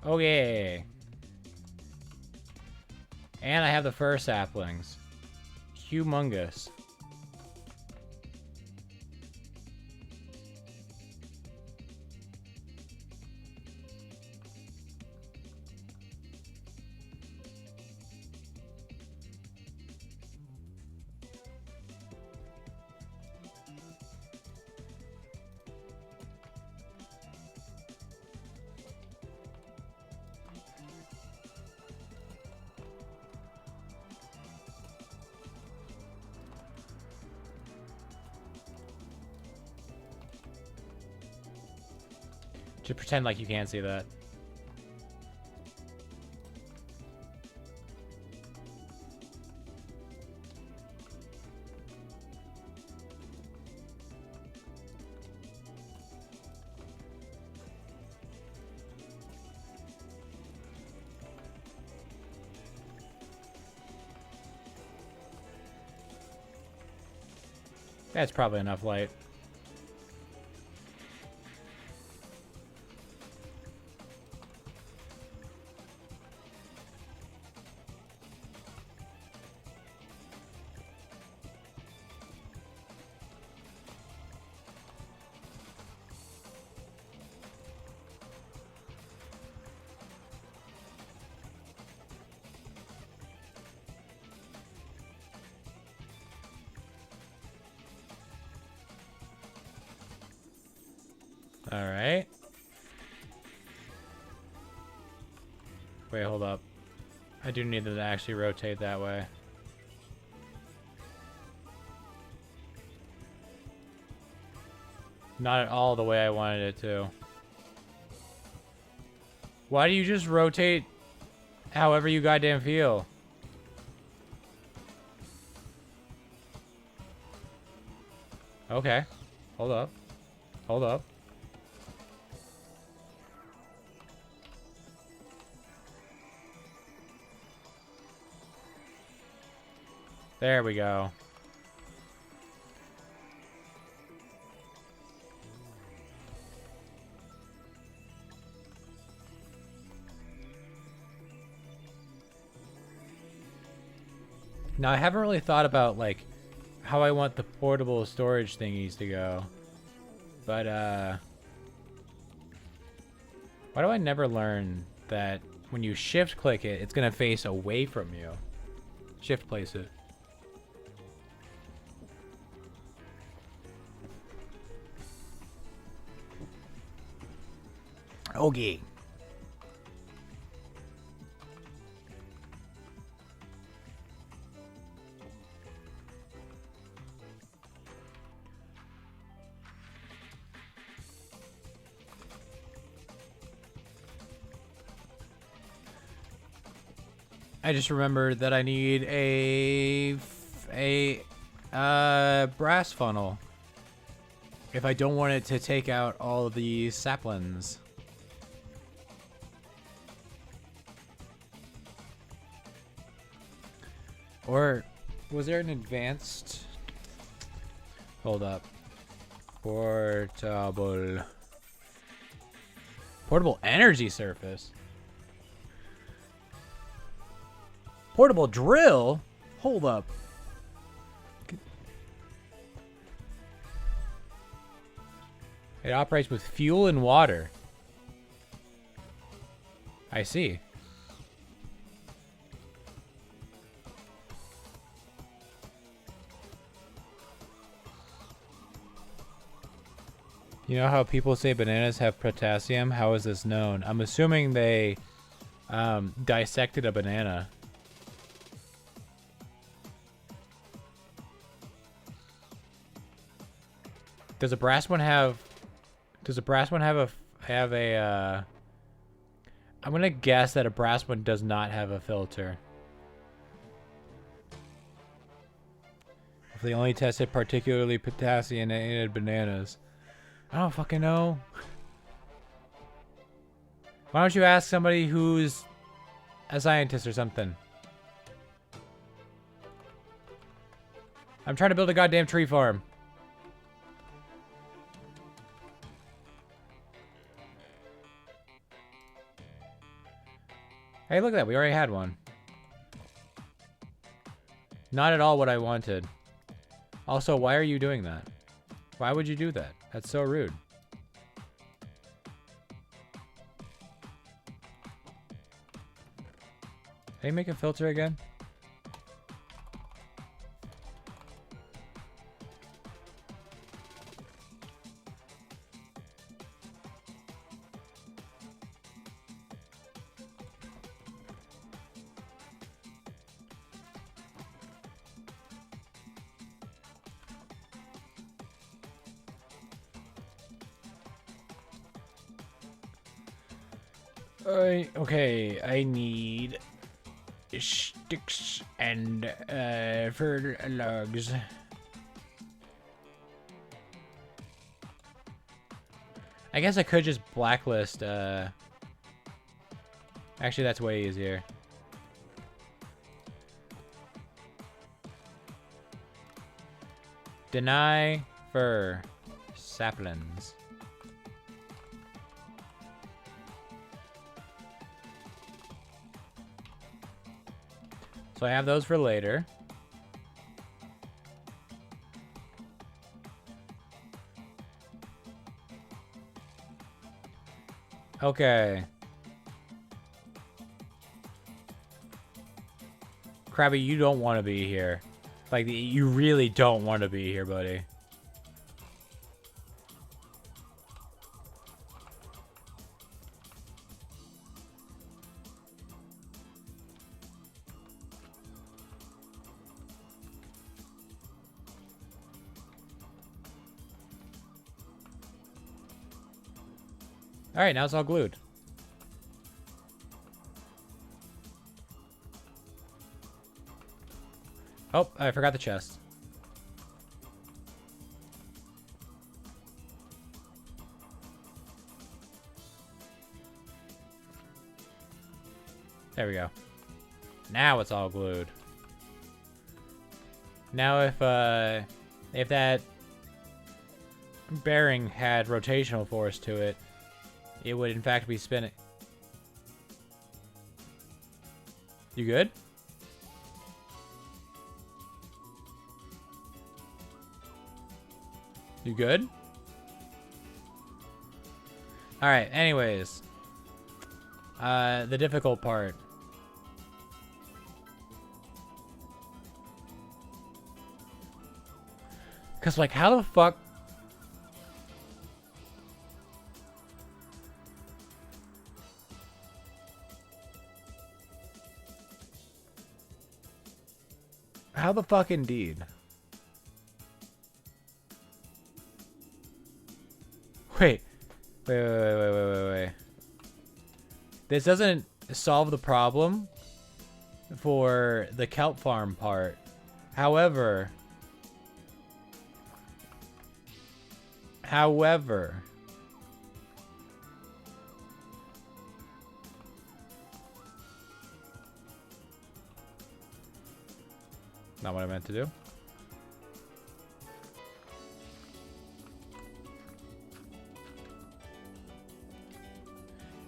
Okay. And I have the fir saplings. Humongous. Just pretend like you can't see that. That's probably enough light. All right. Wait, hold up. I do need them to actually rotate that way. Not at all the way I wanted it to. Why do you just rotate however you goddamn feel? Okay. Hold up. Hold up. There we go. Now, I haven't really thought about, like, how I want the portable storage thingies to go. But, Why do I never learn that when you shift click it, it's gonna face away from you? Shift place it. Okay. I just remembered that I need a brass funnel if I don't want it to take out all of the saplings. Or was there an advanced? Hold up. Portable energy surface. Portable drill? Hold up. It operates with fuel and water. I see. You know how people say bananas have potassium? How is this known? I'm assuming they dissected a banana. Does a brass one have a I'm gonna guess that a brass one does not have a filter. If they only tested particularly potassium-added bananas. I don't fucking know. Why don't you ask somebody who's a scientist or something? I'm trying to build a goddamn tree farm. Hey, look at that. We already had one. Not at all what I wanted. Also, why are you doing that? Why would you do that? That's so rude. Can you make a filter again? Okay, I need sticks and fir logs. I guess I could just blacklist. Actually, that's way easier. Deny fir saplings. So I have those for later. Okay. Krabby, you don't want to be here. Like, you really don't want to be here, buddy. All right, now it's all glued. Oh, I forgot the chest. There we go. Now it's all glued. Now if that bearing had rotational force to it, it would in fact be spinning. You good? You good? Alright, anyways. The difficult part. Cause like, how the fuck? How the fuck indeed? Wait. Wait. This doesn't solve the problem for the kelp farm part. However, not what I meant to do.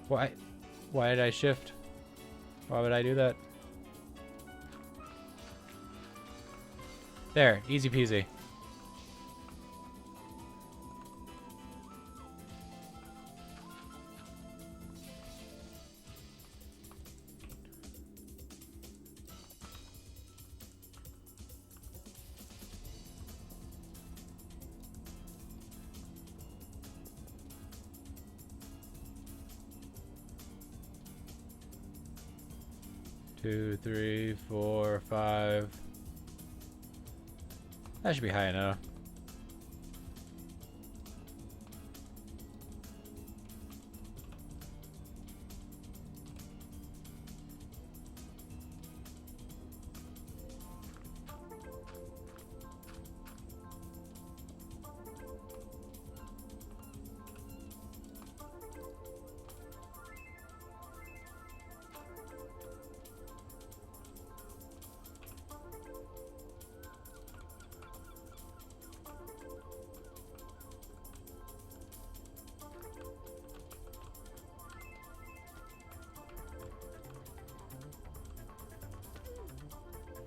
Why did I shift? Why would I do that? There, easy peasy. Two, three, 4, 5. That should be high enough.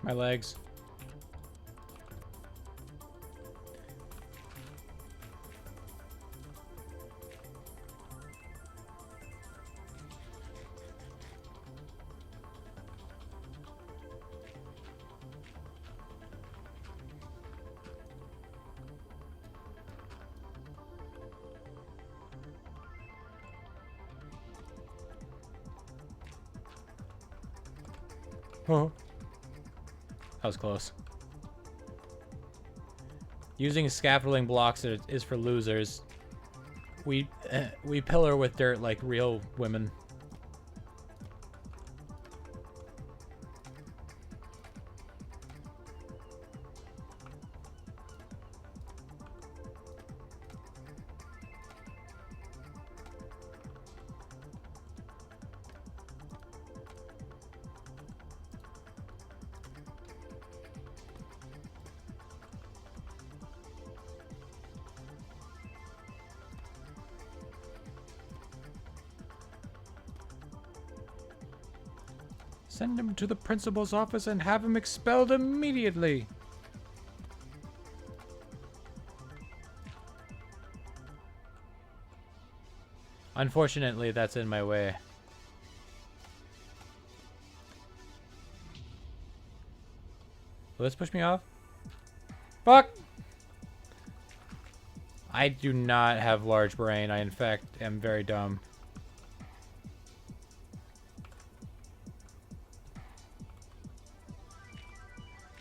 My legs. Oh. That was close. Using scaffolding blocks is for losers. We pillar with dirt like real women. Send him to the principal's office and have him expelled immediately. Unfortunately, that's in my way. Will this push me off? Fuck! I do not have large brain. I, in fact, am very dumb.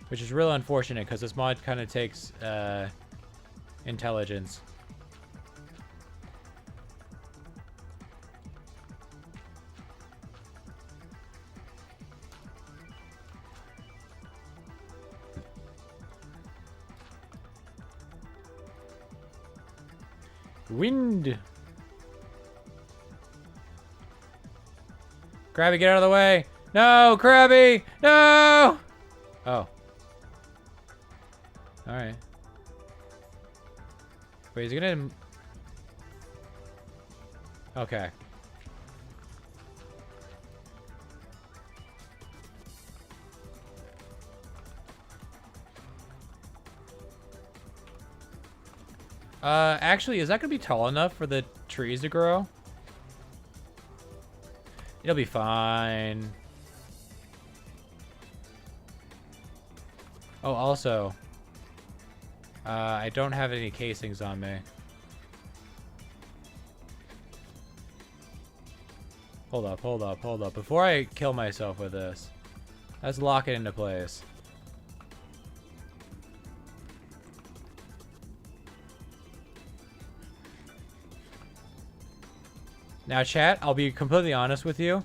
Which is real unfortunate, because this mod kind of takes intelligence. Wind! Krabby, get out of the way! No, Krabby! No! Oh. Alright. Wait, is he gonna... Okay. Actually, is that gonna be tall enough for the trees to grow? It'll be fine. Oh, also, I don't have any casings on me. Hold up, hold up, hold up. Before I kill myself with this, let's lock it into place. Now, chat, I'll be completely honest with you.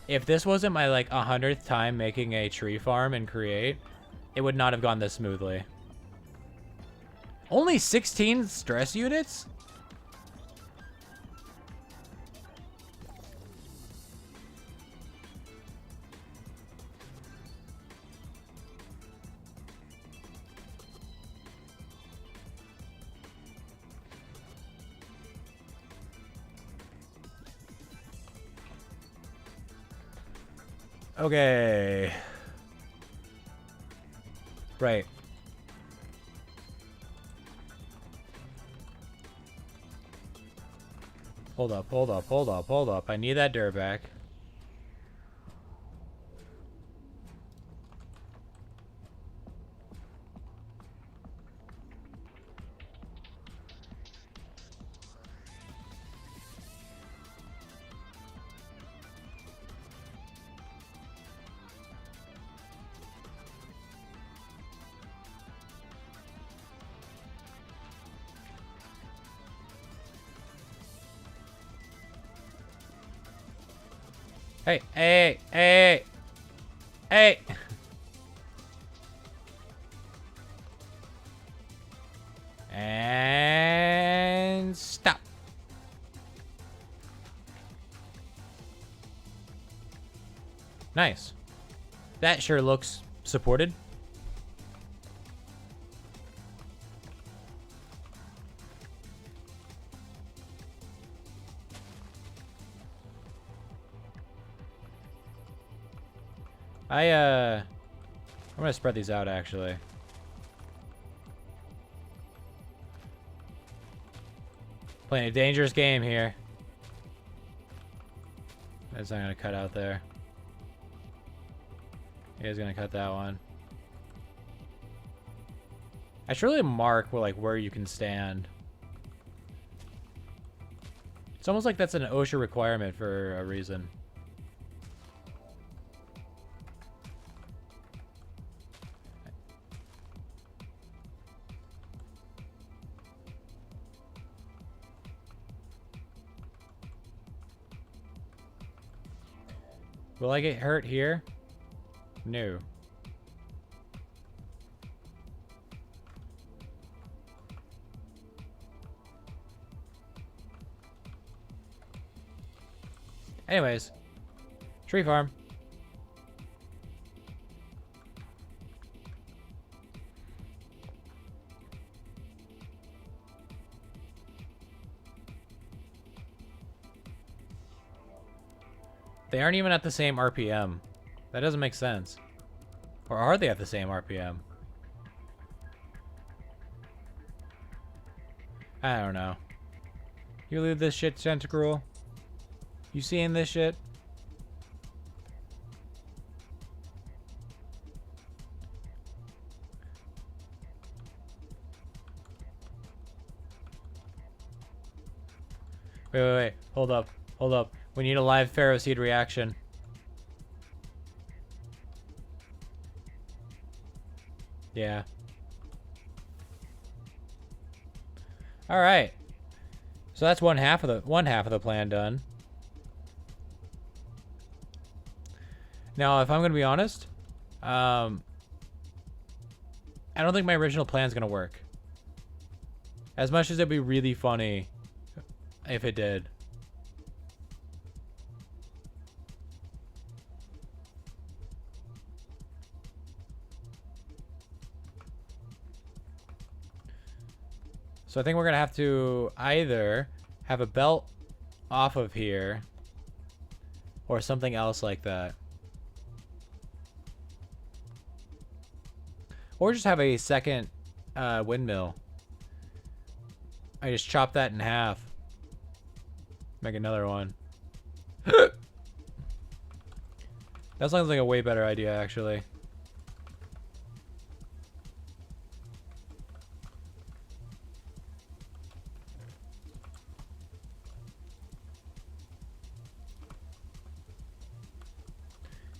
If this wasn't my, like, 100th time making a tree farm and create, it would not have gone this smoothly. Only 16 stress units? Okay. Right. Hold up, hold up, hold up, hold up. I need that dirt back. Hey, hey, hey, hey. And stop. Nice. That sure looks supported. I'm gonna spread these out actually. Playing a dangerous game here. That's not gonna cut out there. He is gonna cut that one. I should really mark where you can stand. It's almost like that's an OSHA requirement for a reason. Will I get hurt here? No. Anyways, tree farm. They aren't even at the same RPM. That doesn't make sense. Or are they at the same RPM? I don't know. You leave this shit, Tentacruel? You seeing this shit? Wait, wait, wait. Hold up. Hold up. We need a live Pharaoh Seed reaction. Yeah. All right. So that's one half of the plan done. Now, if I'm gonna be honest, I don't think my original plan is gonna work. As much as it'd be really funny if it did. So I think we're gonna have to either have a belt off of here or something else like that. Or just have a second windmill. I just chop that in half. Make another one. That sounds like a way better idea, actually.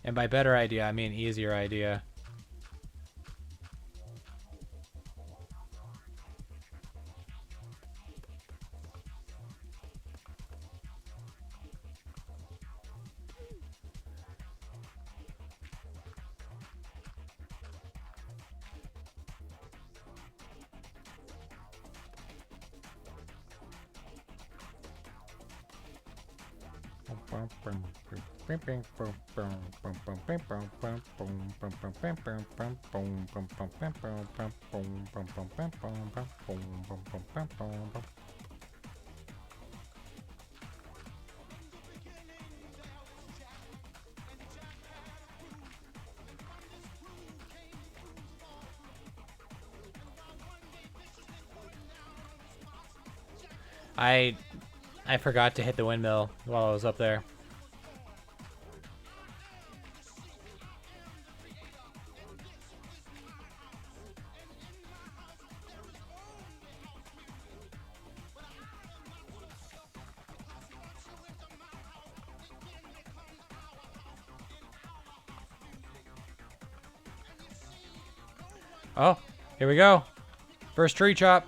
And by better idea, I mean easier idea. I forgot to hit the windmill while I was up there. Oh, here we go. First tree chop.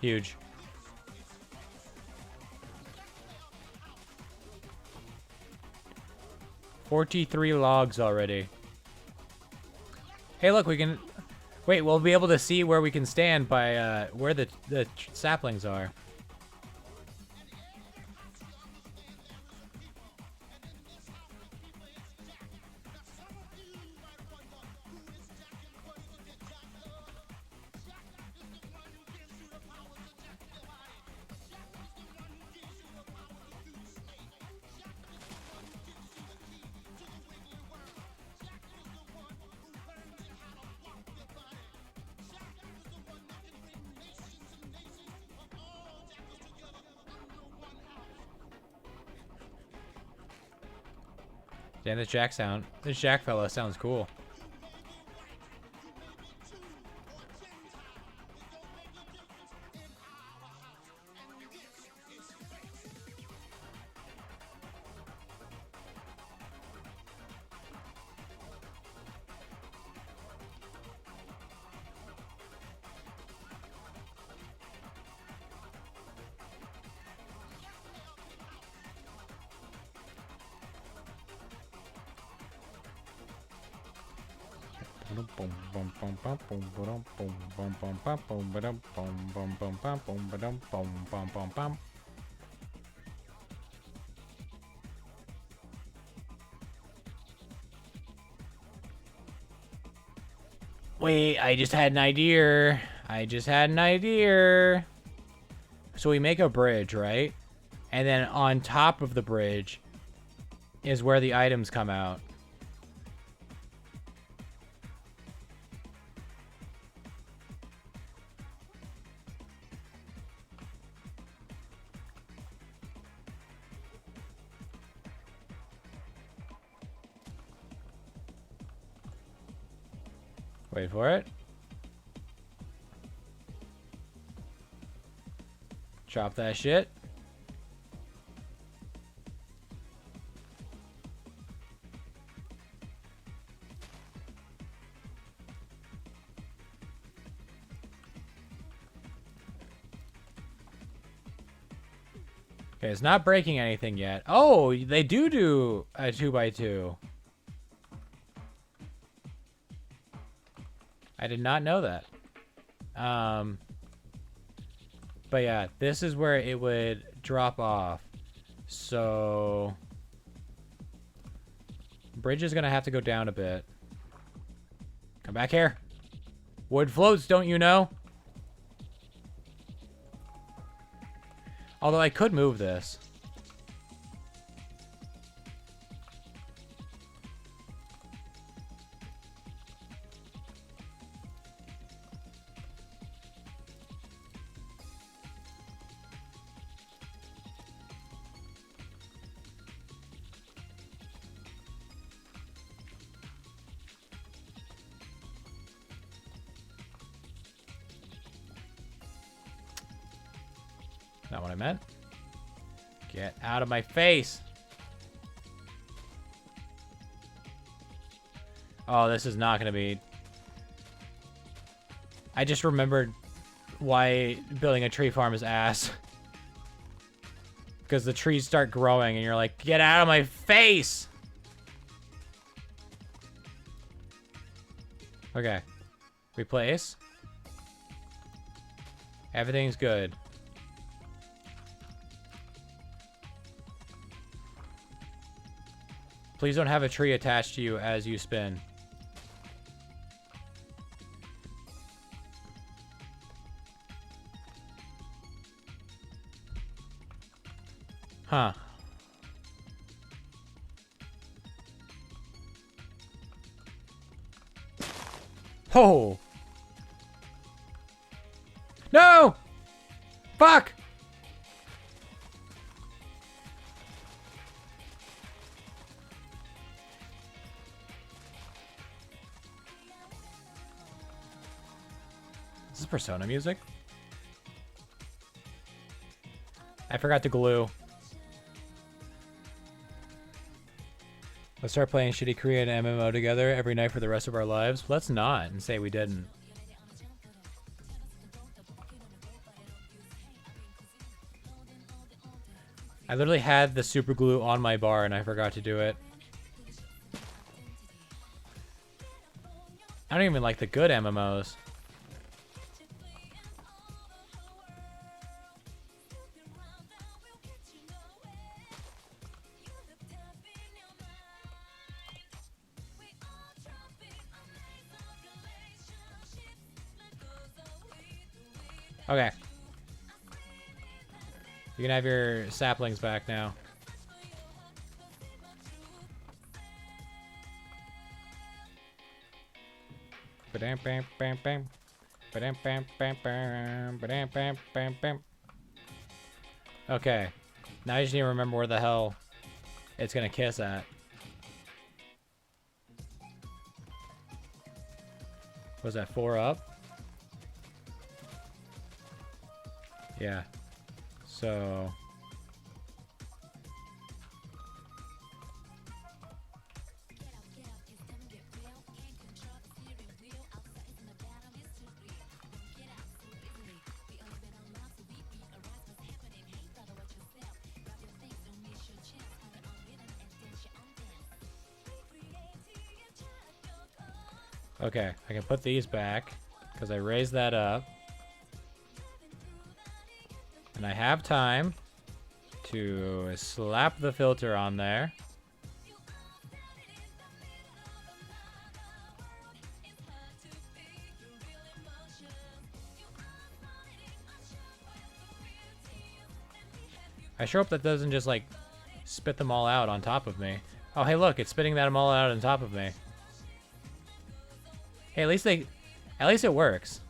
Huge. "43 logs already. Hey, look, we can... Wait, we'll be able to see where we can stand by where the saplings are. Damn, this Jack fella sounds cool. Wait, I just had an idea. So we make a bridge, right? And then on top of the bridge is where the items come out. Wait for it. Chop that shit. Okay, it's not breaking anything yet. Oh, they do a 2x2. I did not know that. But yeah, this is where it would drop off. So bridge is gonna have to go down a bit. Come back here. Wood floats, don't you know? Although I could move this. Not what I meant. Get out of my face. Oh, this is not going to be... I just remembered why building a tree farm is ass. Because the trees start growing and you're like, get out of my face! Okay. Replace. Everything's good. Please don't have a tree attached to you as you spin. Huh. Oh! No! Fuck! Is this Persona music? I forgot to glue. Let's start playing shitty Korean MMO together every night for the rest of our lives. Let's not and say we didn't. I literally had the super glue on my bar and I forgot to do it. I don't even like the good MMOs. Okay. You can have your saplings back now. Okay. Now I just need to remember where the hell it's gonna kiss at. Was that 4 up? Yeah. So... Okay, I can put these back because I raised that up. And I have time to slap the filter on there. I sure hope that doesn't just like spit them all out on top of me. Oh, hey, look, it's spitting them all out on top of me. Hey, at least it works.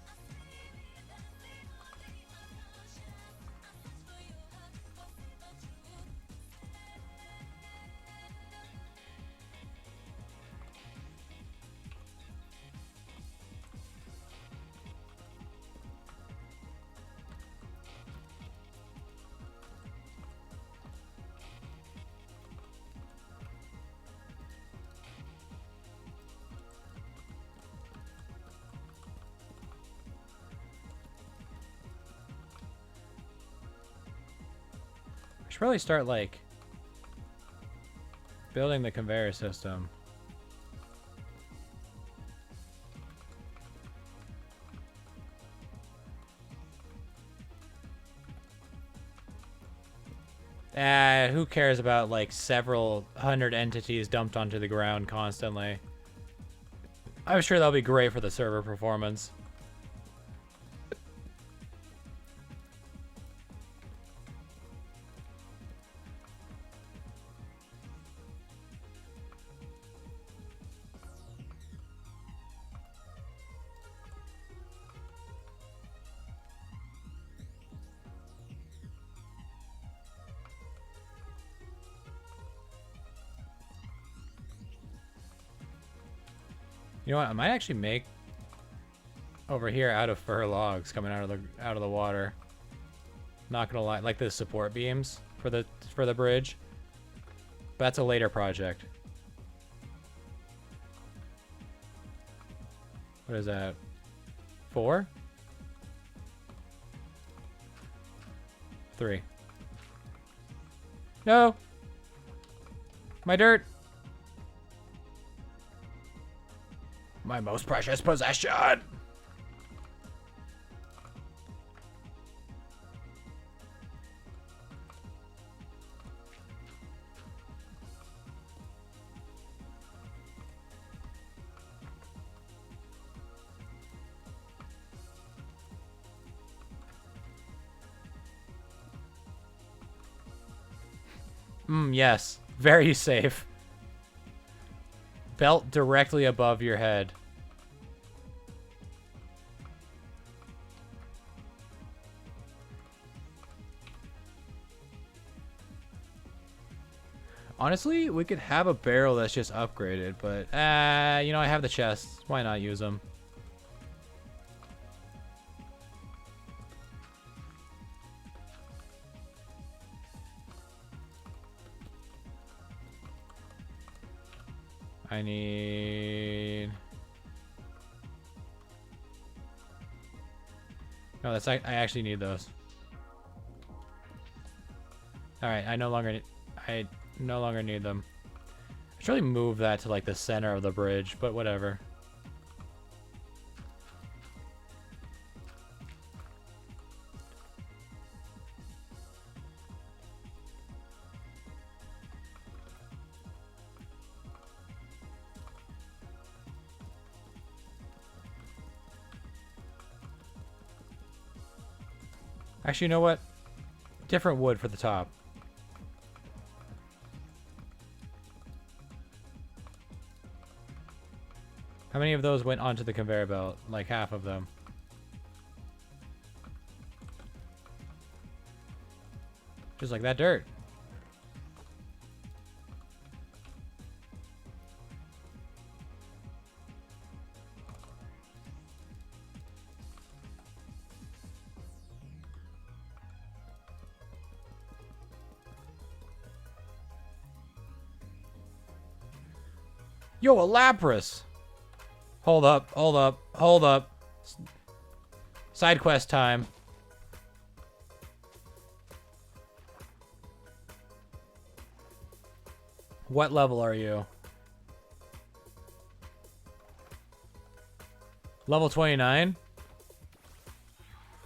I should probably start, like, building the conveyor system. Who cares about, like, several hundred entities dumped onto the ground constantly? I'm sure that'll be great for the server performance. You know what? I might actually make over here out of fir logs coming out of the water. Not gonna lie, like the support beams for the bridge. But that's a later project. What is that? 4? 3. No! My dirt! My most precious possession! Yes. Very safe. Belt directly above your head. Honestly, we could have a barrel that's just upgraded, but, you know, I have the chests. Why not use them? I need... No, that's... I actually need those. Alright, I no longer need them. I should really move that to, like, the center of the bridge, but whatever. Actually, you know what? Different wood for the top. How many of those went onto the conveyor belt? Like half of them. Just like that dirt. Yo, a Lapras! Hold up, hold up, hold up. Side quest time. What level are you? Level 29?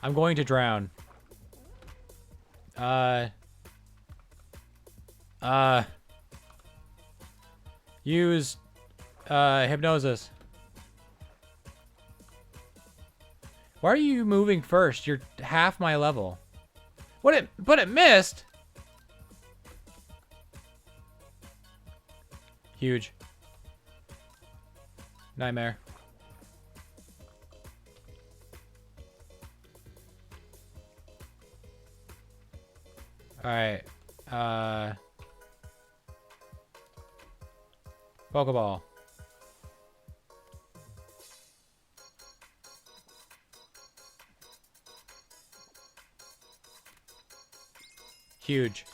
I'm going to drown. Use, hypnosis. Why are you moving first? You're half my level. But it missed! Huge. Nightmare. Alright. Pokeball. Huge.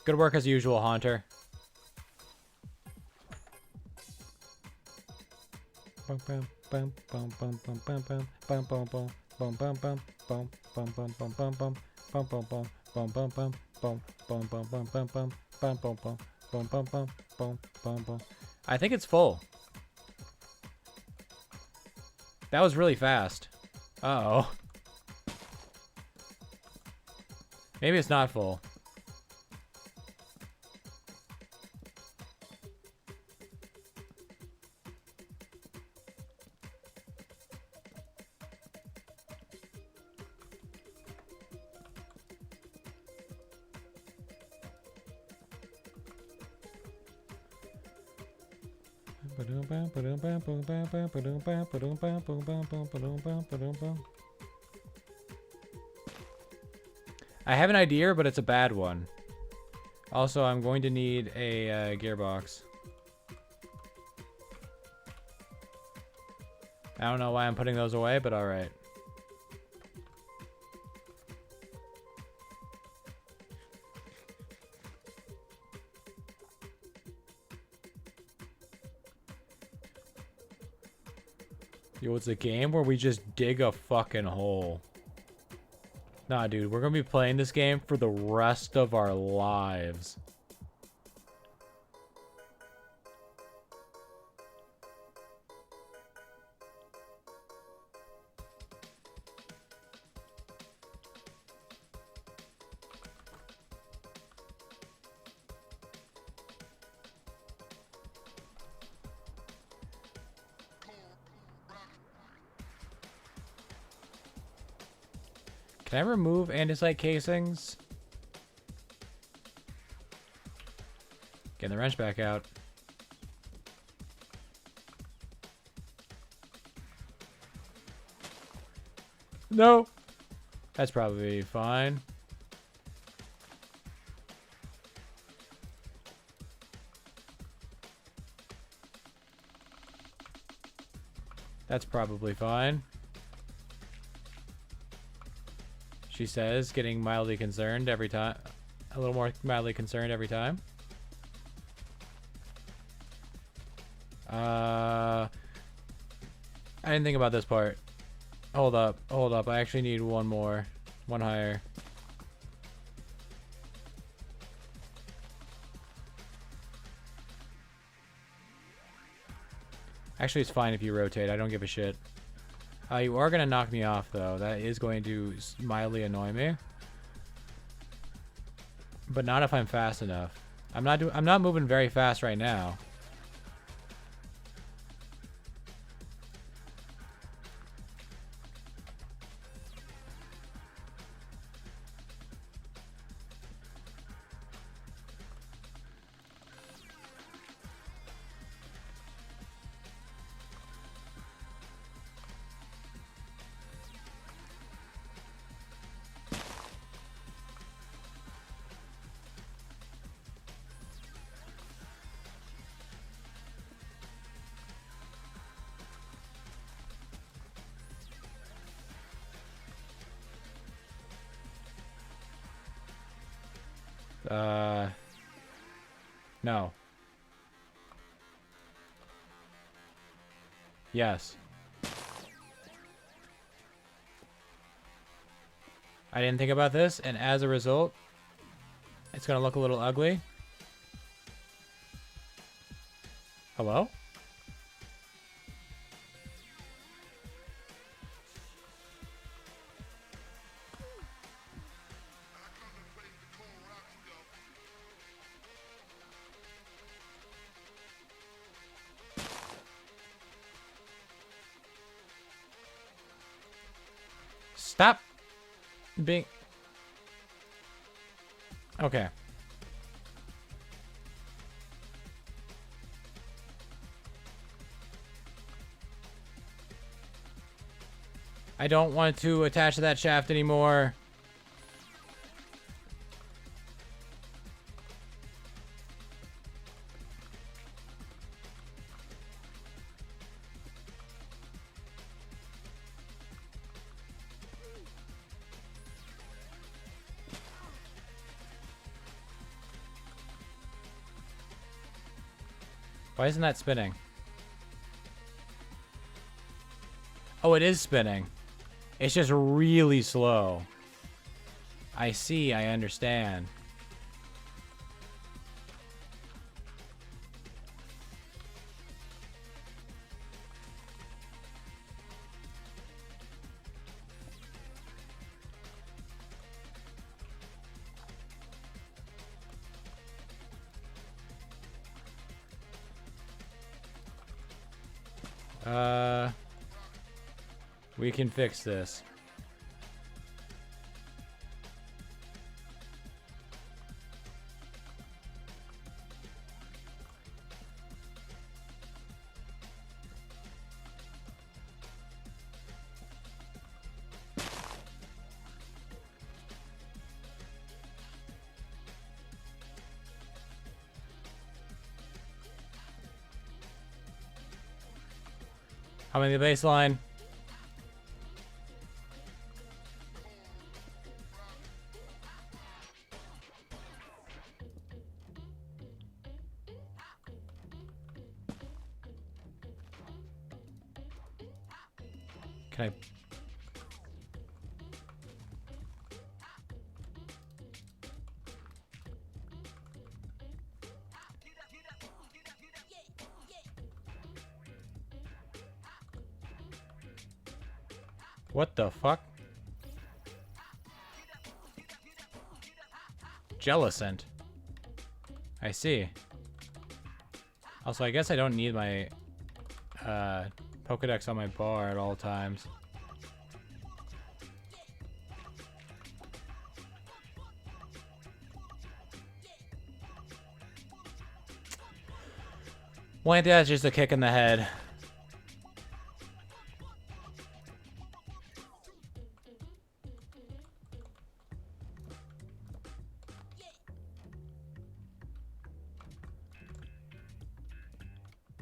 Good work as usual, Haunter. I think it's full. That was really fast. Uh-oh. Maybe it's not full. I have an idea, but it's a bad one. Also, I'm going to need a gearbox. I don't know why I'm putting those away, but alright. Yo, it's a game where we just dig a fucking hole. Nah, dude, we're gonna be playing this game for the rest of our lives. Can I remove andesite casings? Getting the wrench back out. No! That's probably fine. That's probably fine. She says, getting mildly concerned every time. A little more mildly concerned every time. I didn't think about this part. Hold up, hold up. I actually need one more. One higher. Actually, it's fine if you rotate. I don't give a shit. You are going to knock me off, though. That is going to mildly annoy me. But not if I'm fast enough. I'm not moving very fast right now. No. Yes. I didn't think about this, and as a result, it's gonna look a little ugly. Hello? Stop being... Okay. I don't want to attach to that shaft anymore. Why isn't that spinning? Oh, it is spinning. It's just really slow. I see, I understand. We can fix this. How many the baseline? Can I? What the fuck? Jellicent. I see. Also, I guess I don't need my Pokedex on my bar at all times. Well, I think that's just a kick in the head.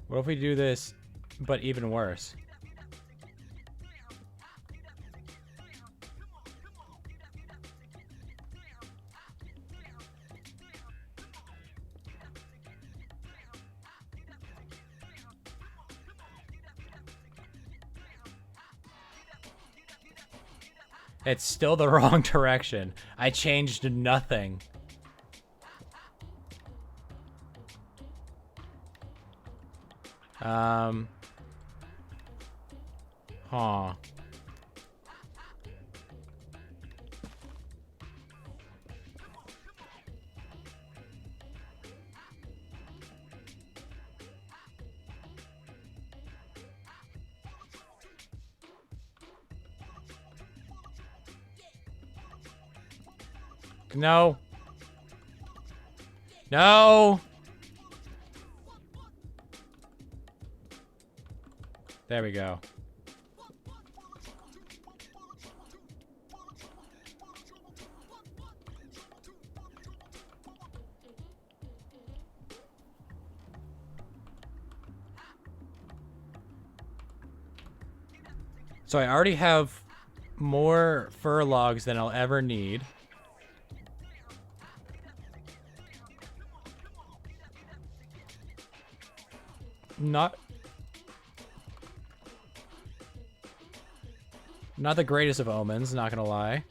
What if we do this, but even worse? It's still the wrong direction. I changed nothing. Huh. No. No. There we go. So I already have more fur logs than I'll ever need. Not the greatest of omens, not gonna lie.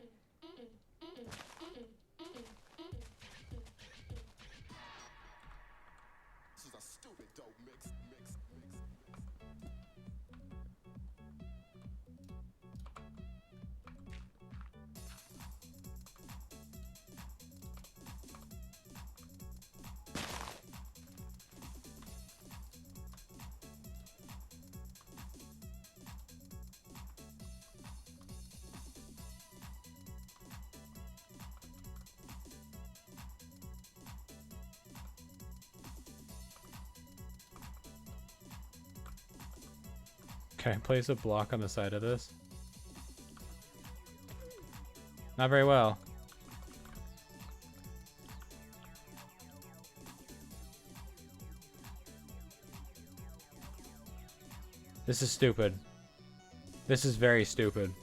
Can I place a block on the side of this? Not very well. This is stupid. This is very stupid.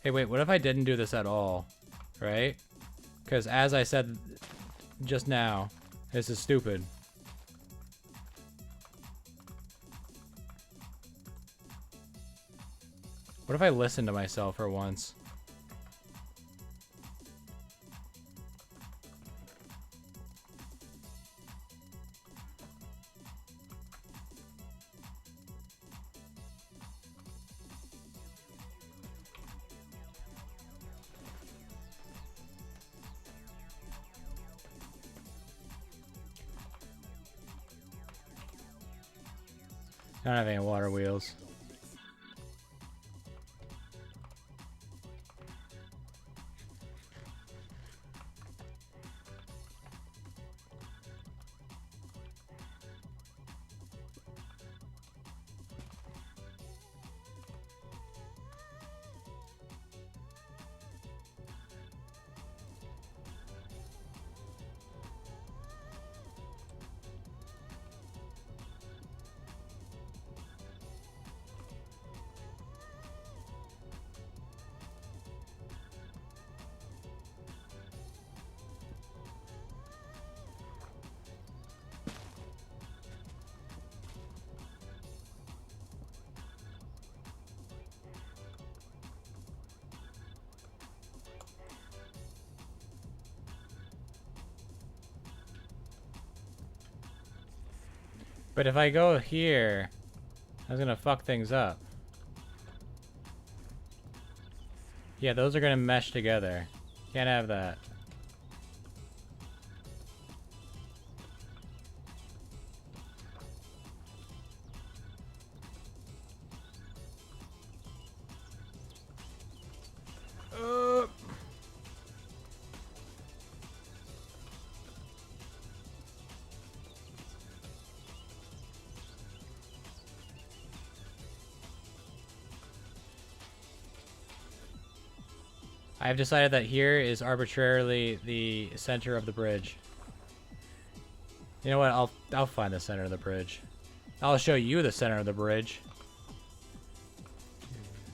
Hey, wait, what if I didn't do this at all? Right? Because as I said just now, this is stupid. What if I listen to myself for once? I don't have any water wheels. But if I go here, that's gonna fuck things up. Yeah, those are gonna mesh together. Can't have that. I've decided that here is arbitrarily the center of the bridge. You know what? I'll find the center of the bridge. I'll show you the center of the bridge.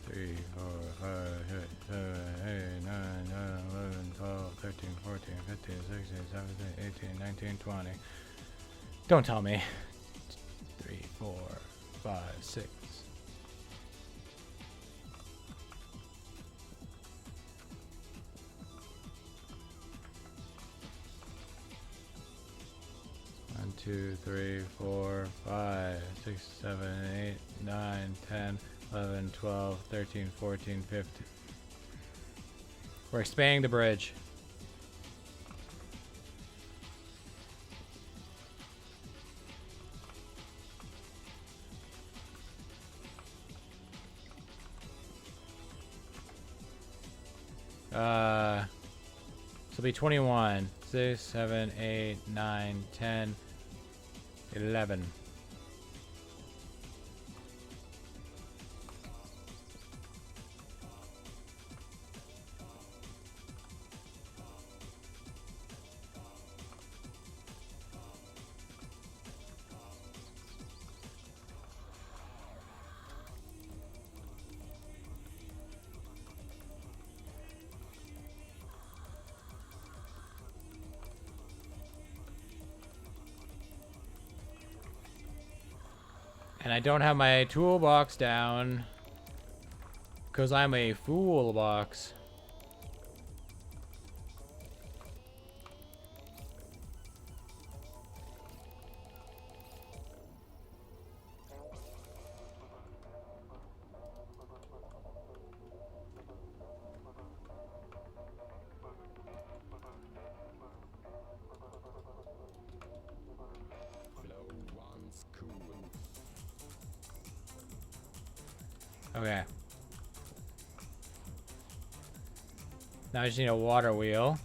2, 3, 4, 5, 6, 7, 8, 9, 10, 11, 12, 13, 14, 15, 16, 17, 18, 19, 20. Don't tell me. 3, 4, 5, 6. One, 2, 3, 4, 5, 6, 7, 8, 9, 10, 11, 12, 13, 14, 15. We're expanding the bridge. So it'll be 21, 6, 7, 8, 9, 10, 11. And I don't have my toolbox down because I'm a fool box. Okay. Now I just need a water wheel.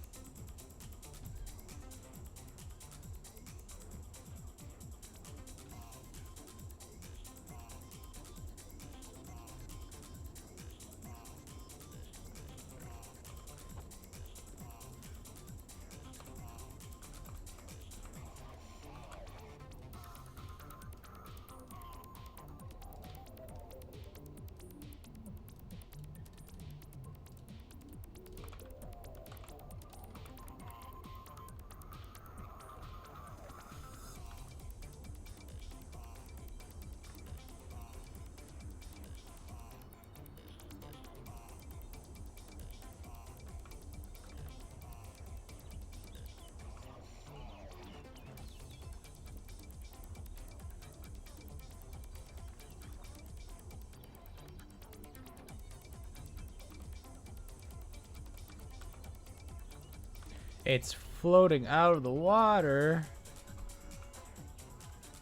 It's floating out of the water.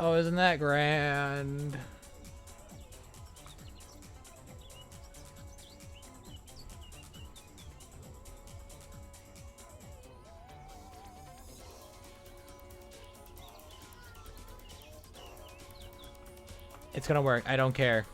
Oh, isn't that grand? It's gonna work. I don't care.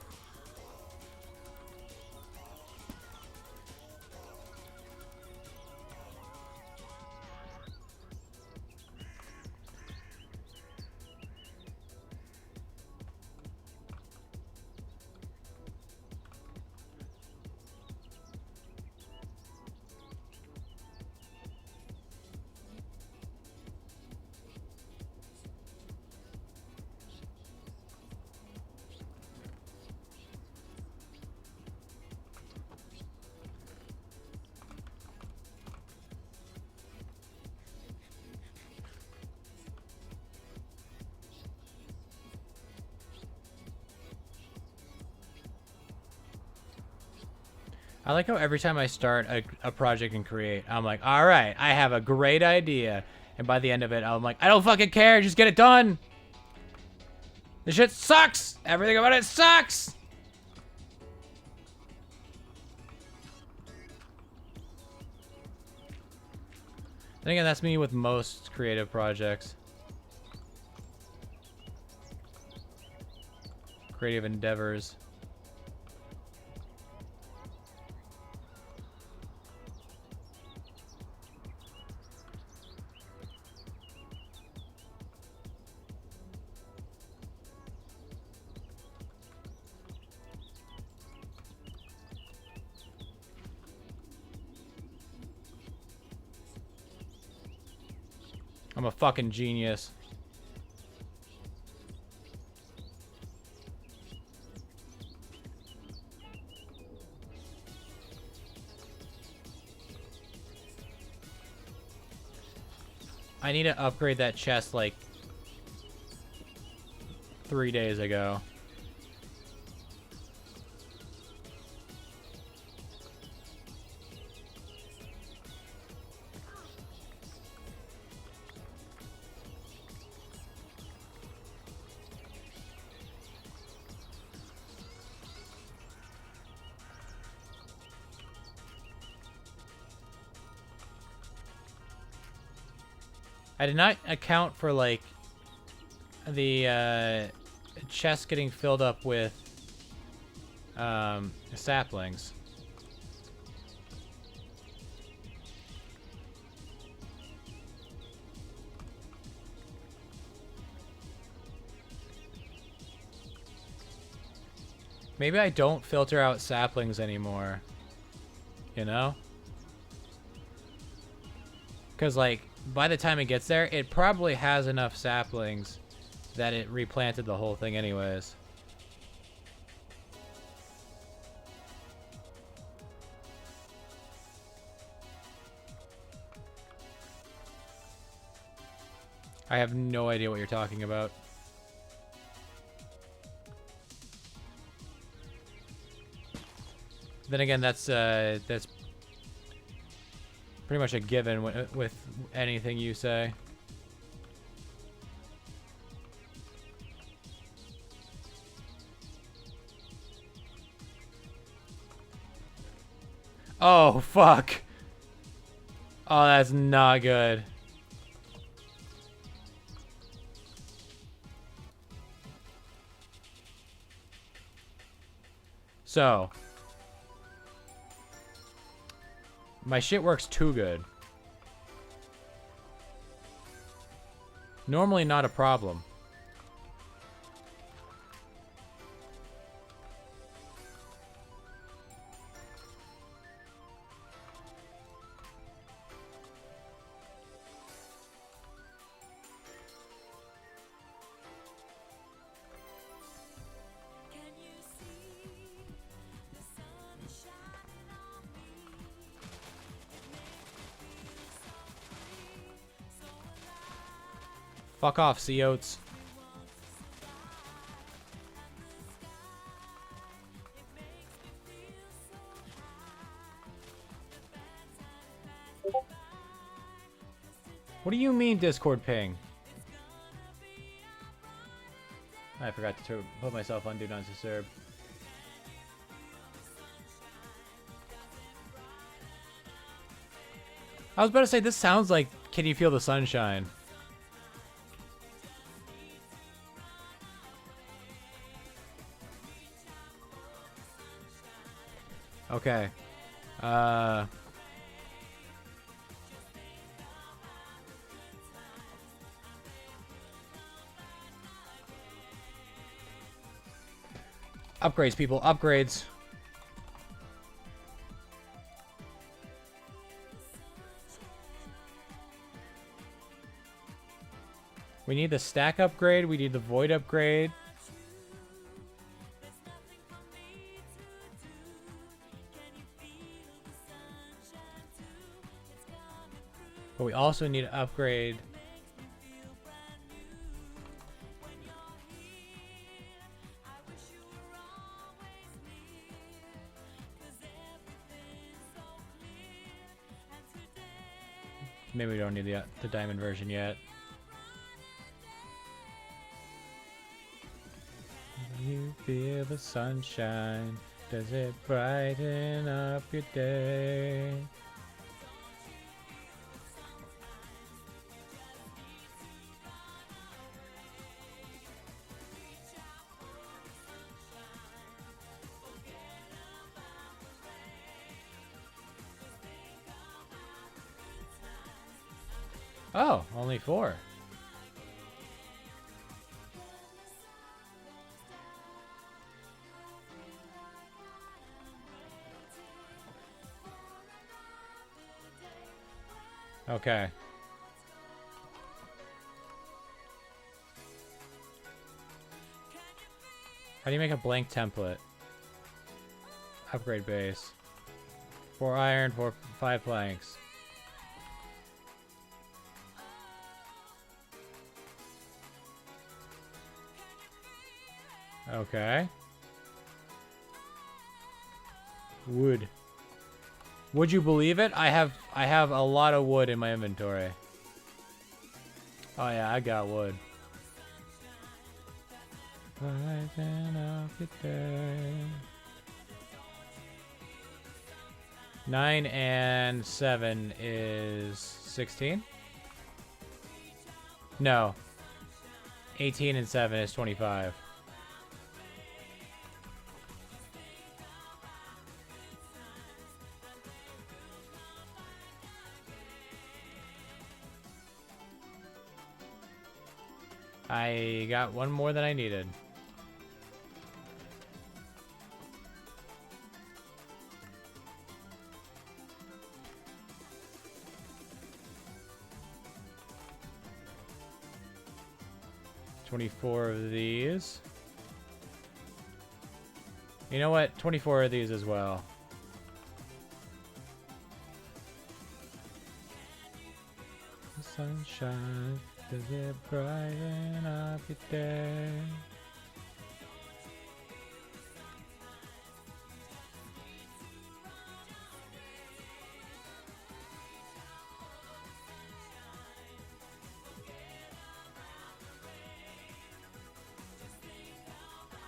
I like how every time I start a project and create, I'm like, all right, I have a great idea. And by the end of it, I'm like, I don't fucking care. Just get it done. This shit sucks. Everything about it sucks. Then again, that's me with most creative projects. Creative endeavors. I'm a fucking genius. I need to upgrade that chest like 3 days ago. I did not account for, like, the chest getting filled up with saplings. Maybe I don't filter out saplings anymore. You know? Because, like, by the time it gets there, it probably has enough saplings that it replanted the whole thing anyways. I have no idea what you're talking about. Then again, that's pretty much a given with anything you say. Oh, fuck. Oh, that's not good. So, my shit works too good. Normally not a problem. Fuck off, sea oats. What do you mean Discord ping? I forgot to put myself on Do Not Disturb. I was about to say, this sounds like Can You Feel the Sunshine? Okay. Upgrades, people. Upgrades. We need the stack upgrade. We need the void upgrade. But we also need to upgrade Maybe we don't need the diamond version yet. You feel the sunshine. Does it brighten up your day? Oh, only 4. Okay. How do you make a blank template? Upgrade base. 4 iron, 5 planks. Okay. Wood. Would you believe it? I have a lot of wood in my inventory. Oh yeah, I got wood. Brighten up your day. 9 and 7 is 16? No. 18 and 7 is 25. I got one more than I needed. $24 of these. You know what? 24 of these as well. The sunshine, does it brighten up your day?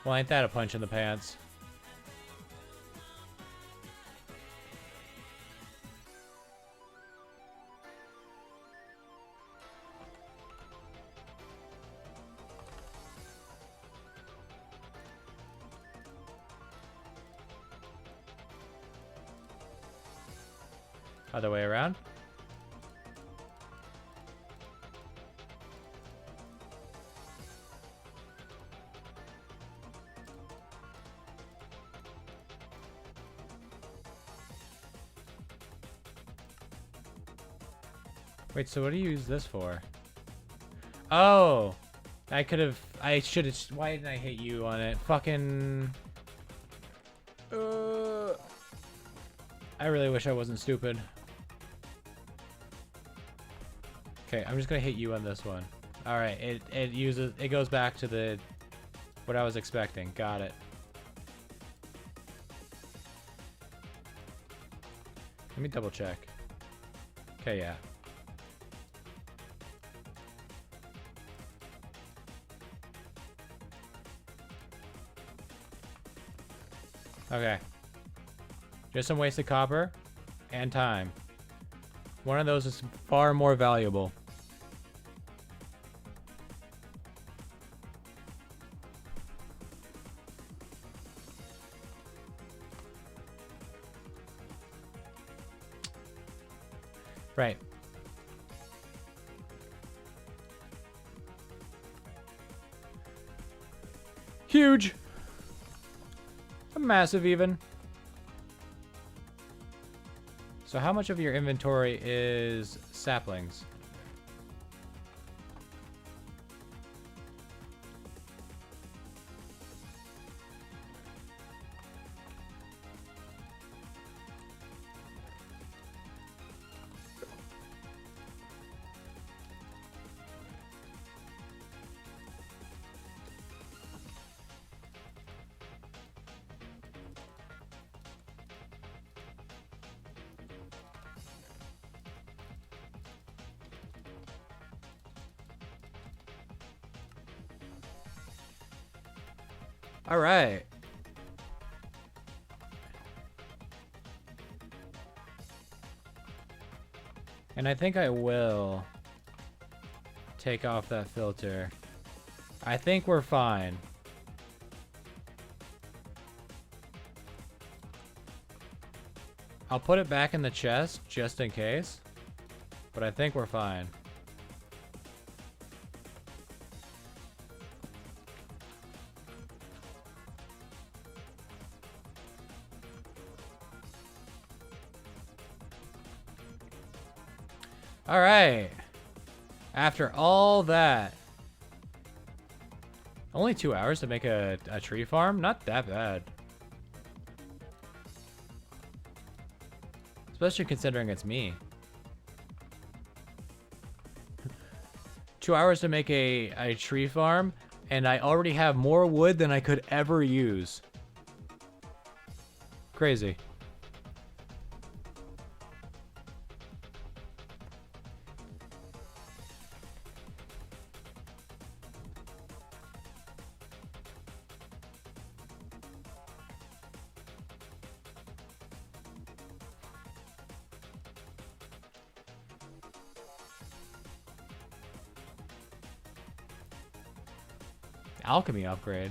Well, ain't that a punch in the pants? Other way around. Wait, so what do you use this for? Oh! I should have, why didn't I hit you on it? Fucking... I really wish I wasn't stupid. Okay, I'm just gonna hit you on this one. Alright, it goes back to what I was expecting. Got it. Let me double check. Okay, yeah. Okay. Just some wasted copper and time. One of those is far more valuable. Right. Huge. Massive even. So how much of your inventory is saplings? All right. And I think I will take off that filter. I think we're fine. I'll put it back in the chest just in case, but I think we're fine. All right. After all that, only 2 hours to make a tree farm? Not that bad. Especially considering it's me. 2 hours to make a tree farm, and I already have more wood than I could ever use. Crazy. Alchemy upgrade.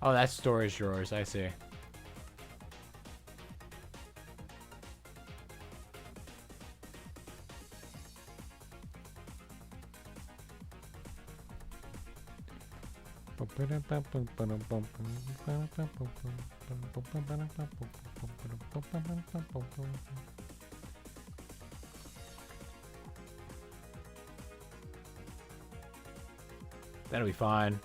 Oh, that's storage drawers. I see. That'll be fine.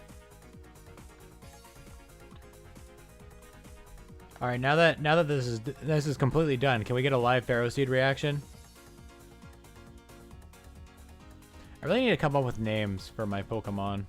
All right, now that this is completely done, can we get a live Pharaoh Seed reaction? I really need to come up with names for my Pokemon.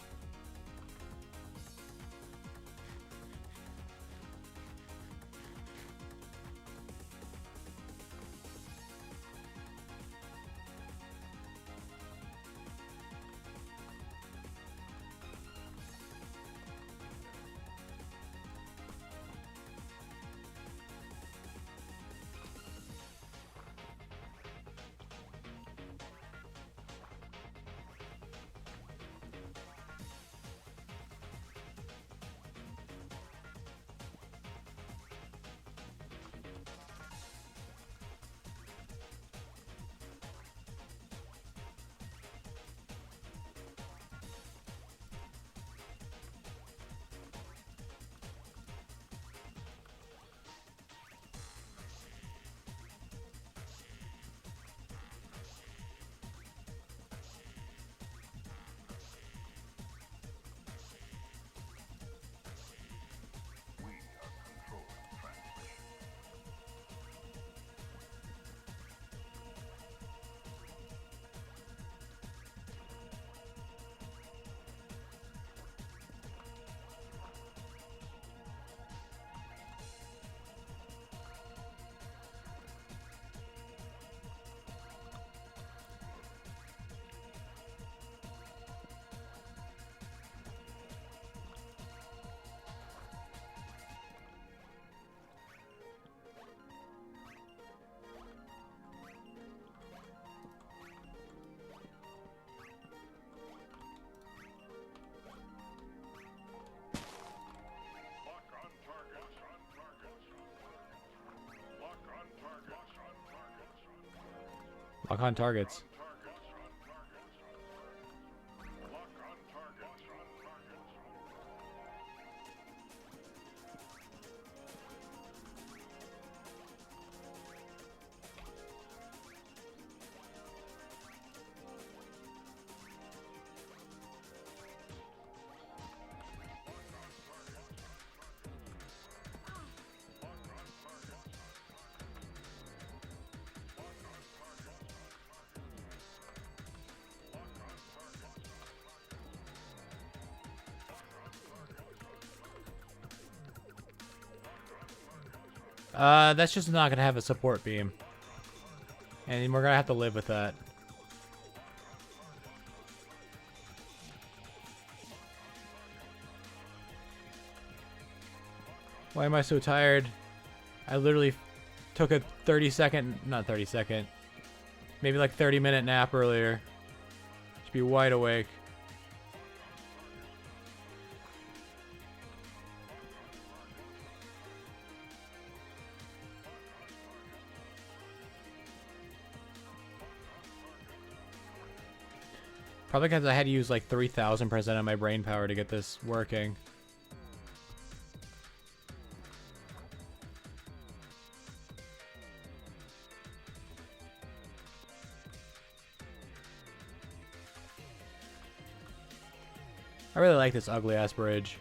Lock on targets. That's just not gonna have a support beam. And we're gonna have to live with that. Why am I so tired? I literally took a 30-second, not 30-second, maybe like 30-minute nap earlier. Should be wide awake. Probably because I had to use like 3,000% of my brain power to get this working. I really like this ugly ass bridge.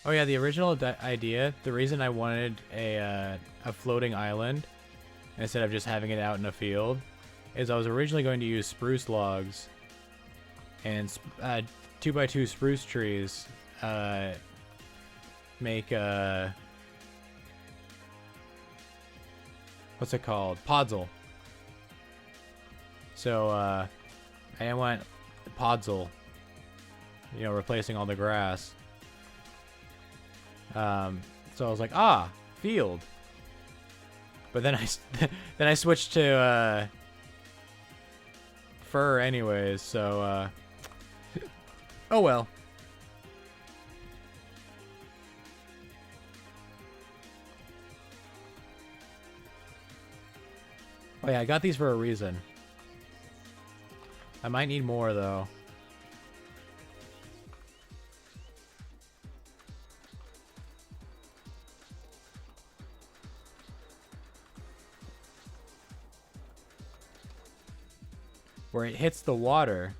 Oh yeah, the original idea, the reason I wanted a floating island instead of just having it out in a field is I was originally going to use spruce logs and 2x2 spruce trees make what's it called? Podzol. So I went Podzol, you know, replacing all the grass. So I was like, field. But then I switched to fur anyways, so oh well. Oh yeah, I got these for a reason. I might need more though. Where it hits the water,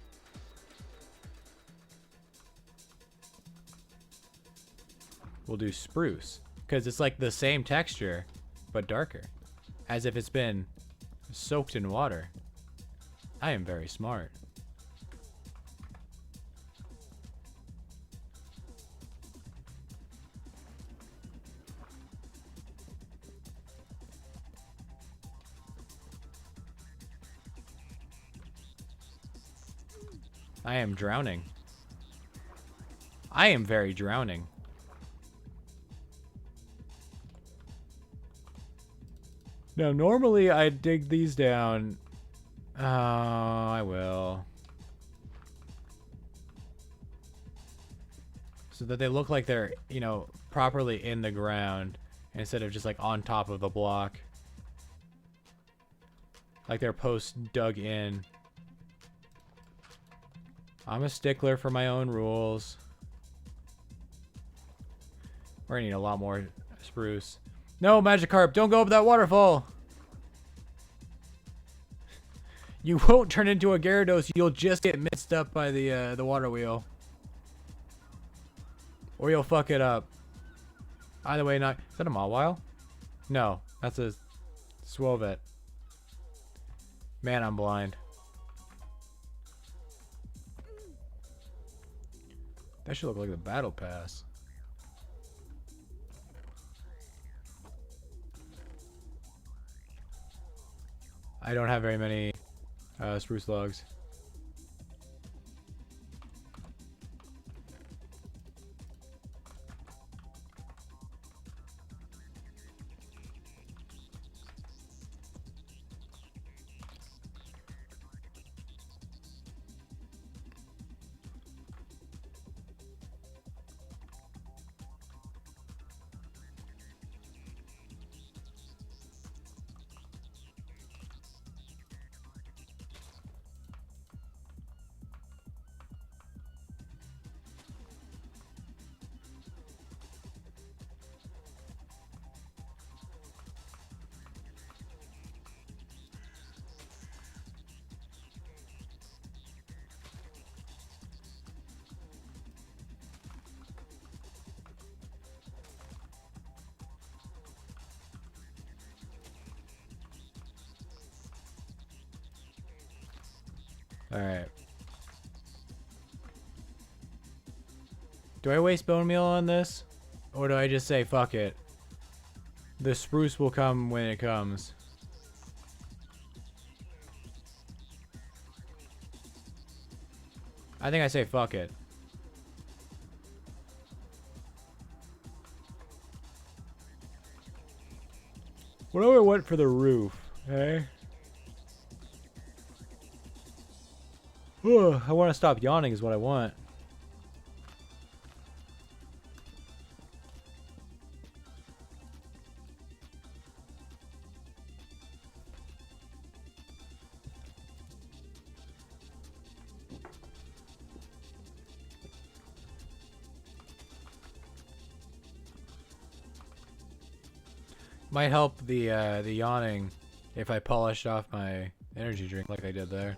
we'll do spruce, because it's like the same texture but darker, as if it's been soaked in water. I am very smart. I am drowning. I am very drowning. Now, normally I dig these down. Oh, I will. So that they look like they're, you know, properly in the ground instead of just like on top of the block. Like they're post dug in. I'm a stickler for my own rules. We're gonna need a lot more spruce. No, Magikarp, don't go up that waterfall. You won't turn into a Gyarados. You'll just get mixed up by the water wheel. Or you'll fuck it up. Either way, not. Is that a Mawile? No, that's a Swovet. Man, I'm blind. That should look like the battle pass. I don't have very many spruce logs. Alright. Do I waste bone meal on this? Or do I just say, fuck it? The spruce will come when it comes. I think I say, fuck it. What do I want for the roof? Hey? I want to stop yawning is what I want. Might help the yawning if I polished off my energy drink like I did there.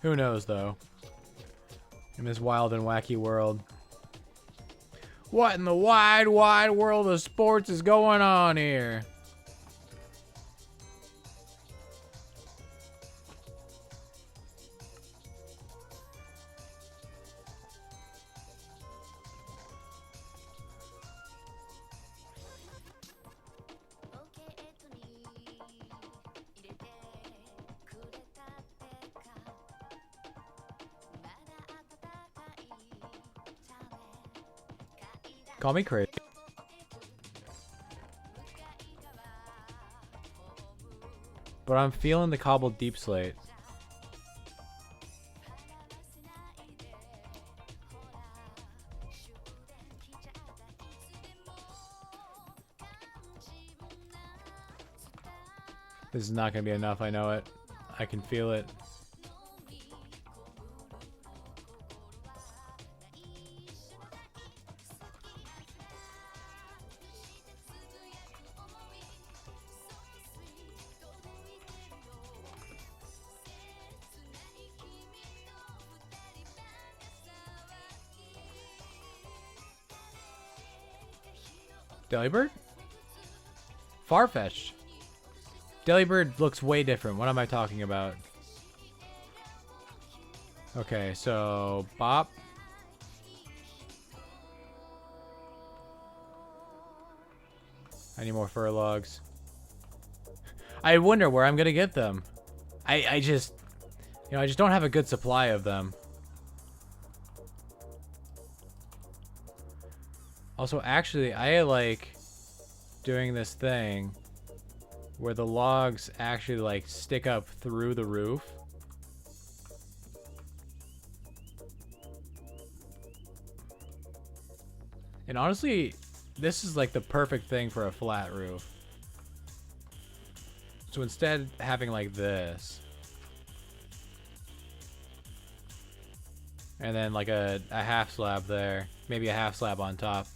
Who knows though? In this wild and wacky world. What in the wide, wide world of sports is going on here? Call me crazy. But I'm feeling the cobbled deep slate. This is not going to be enough, I know it. I can feel it. Delibird? Farfetch'd. Delibird looks way different. What am I talking about? Okay, so Bop. I need more fur logs. I wonder where I'm gonna get them. I just, you know, I just don't have a good supply of them. Also, actually, I like doing this thing where the logs actually like stick up through the roof. And honestly, this is like the perfect thing for a flat roof. So instead having like this, and then like a half slab there, maybe a half slab on top.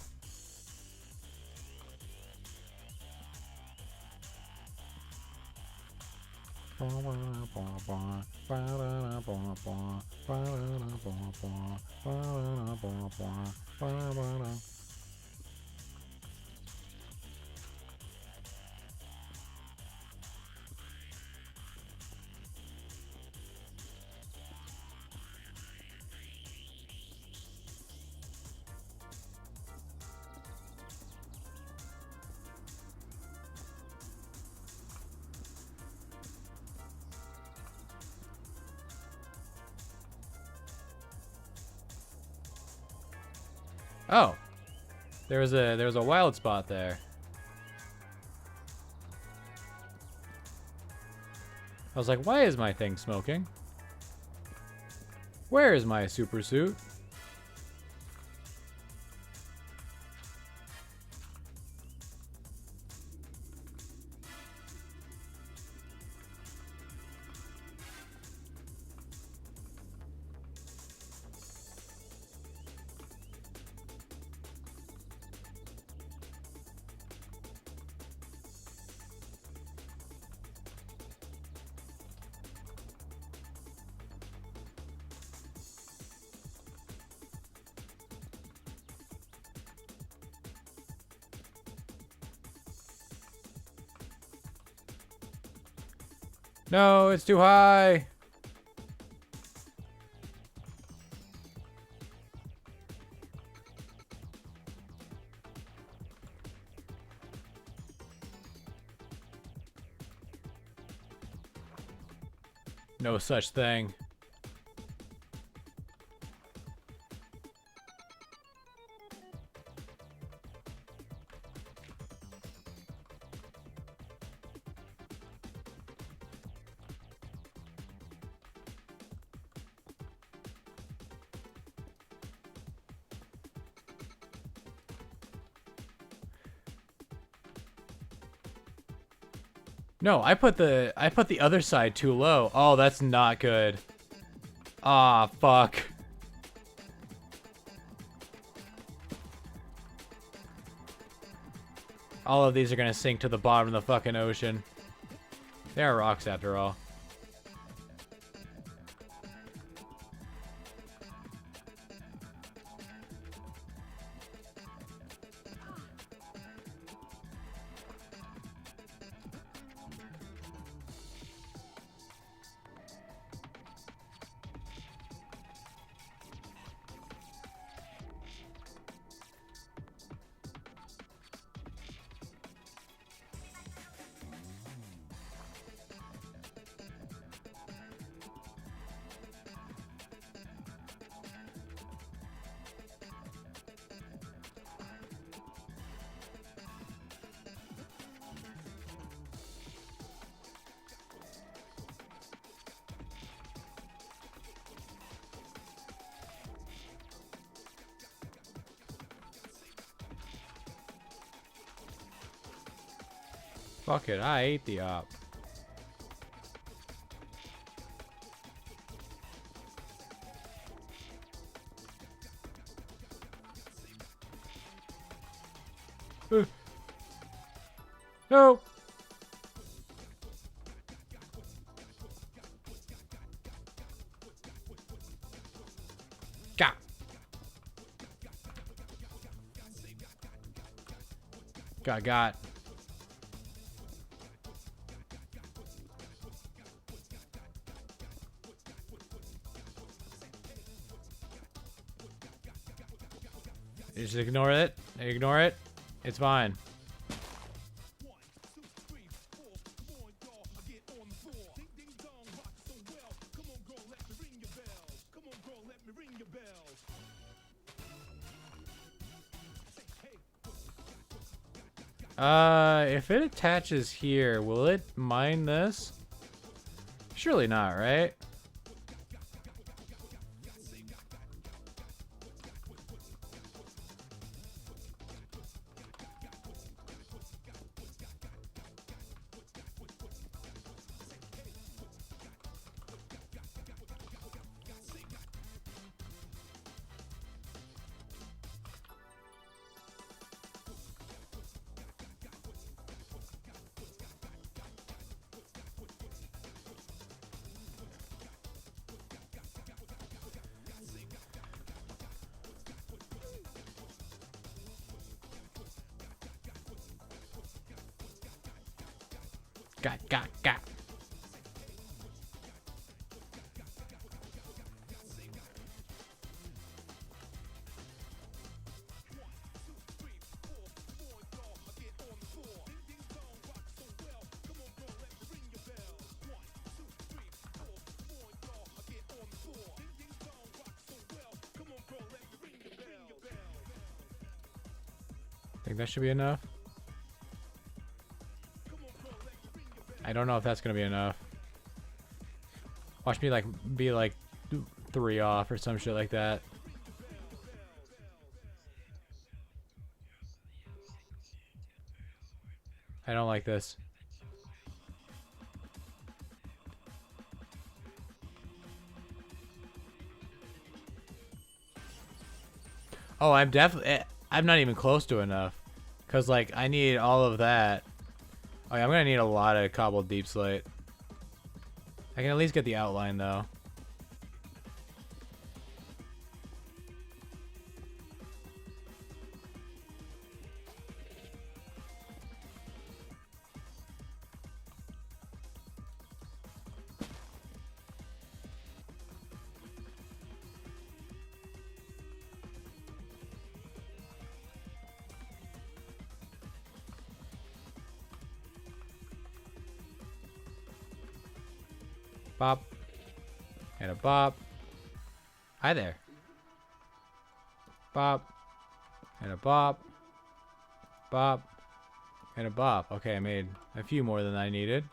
Oh, there was a wild spot there. I was like, why is my thing smoking? Where is my super suit? No, it's too high. No such thing. No, I put the other side too low. Oh, that's not good. Ah, fuck. All of these are gonna sink to the bottom of the fucking ocean. They are rocks after all. Fuck it, I ate the op. No! Got. Got. Just ignore it. Ignore it. It's fine. If it attaches here, will it mine this? Surely not, right? Got. Think that should be enough? I don't know if that's gonna be enough. Watch me be like 3 off or some shit like that. I don't like this. Oh, I'm not even close to enough. Cause like I need all of that. Oh yeah, I'm gonna need a lot of cobbled deep slate. I can at least get the outline though. Bop. And a bop. Hi there. Bop. And a bop. Bop. And a bop. Okay, I made a few more than I needed.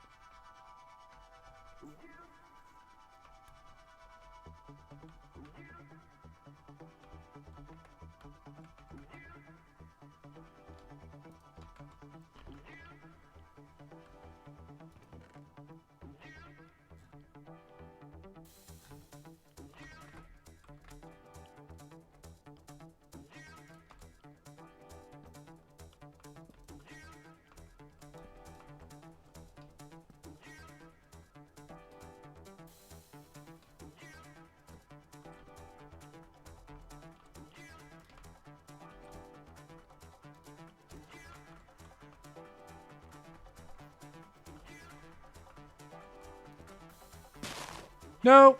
No.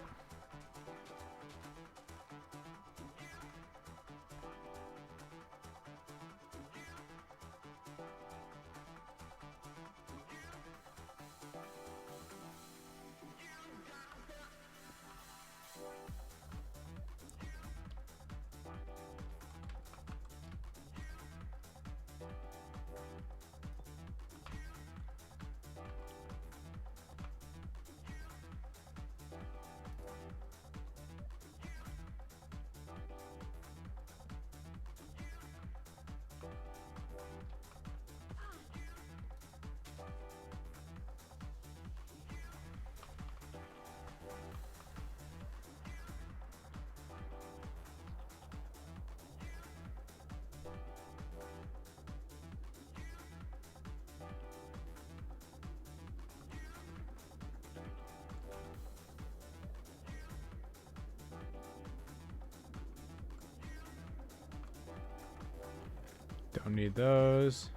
Don't need those.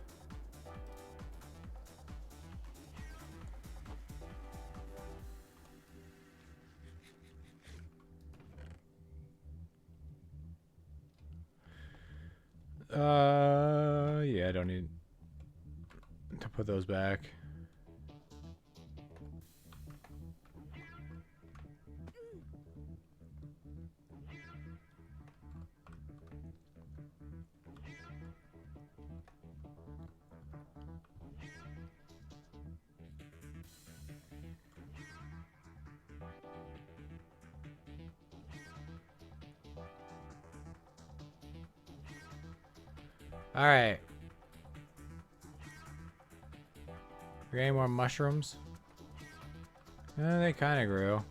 Yeah, I don't need to put those back. All right. Got any more mushrooms? They kind of grew.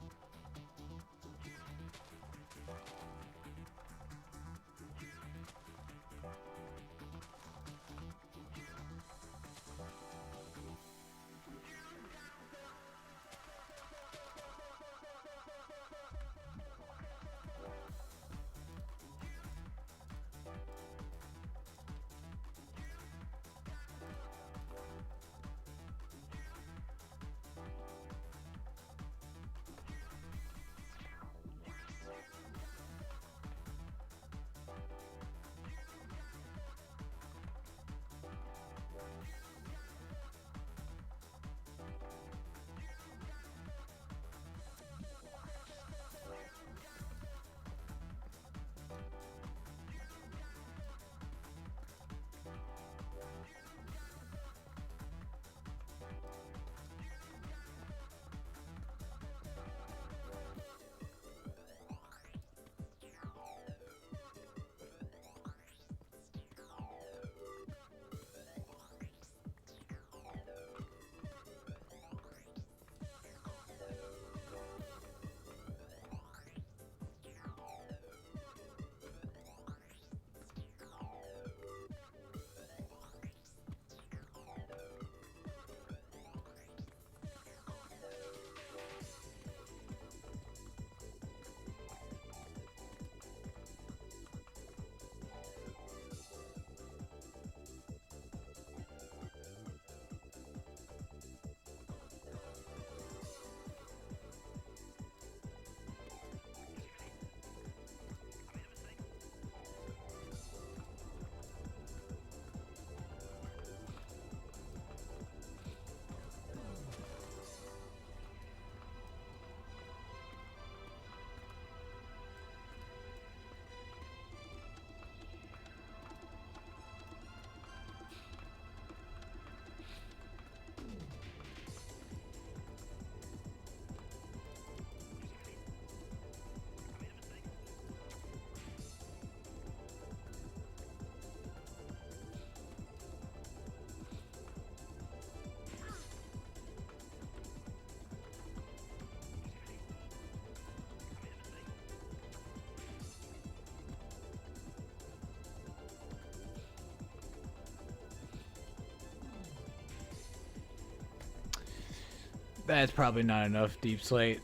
That's probably not enough deep slate.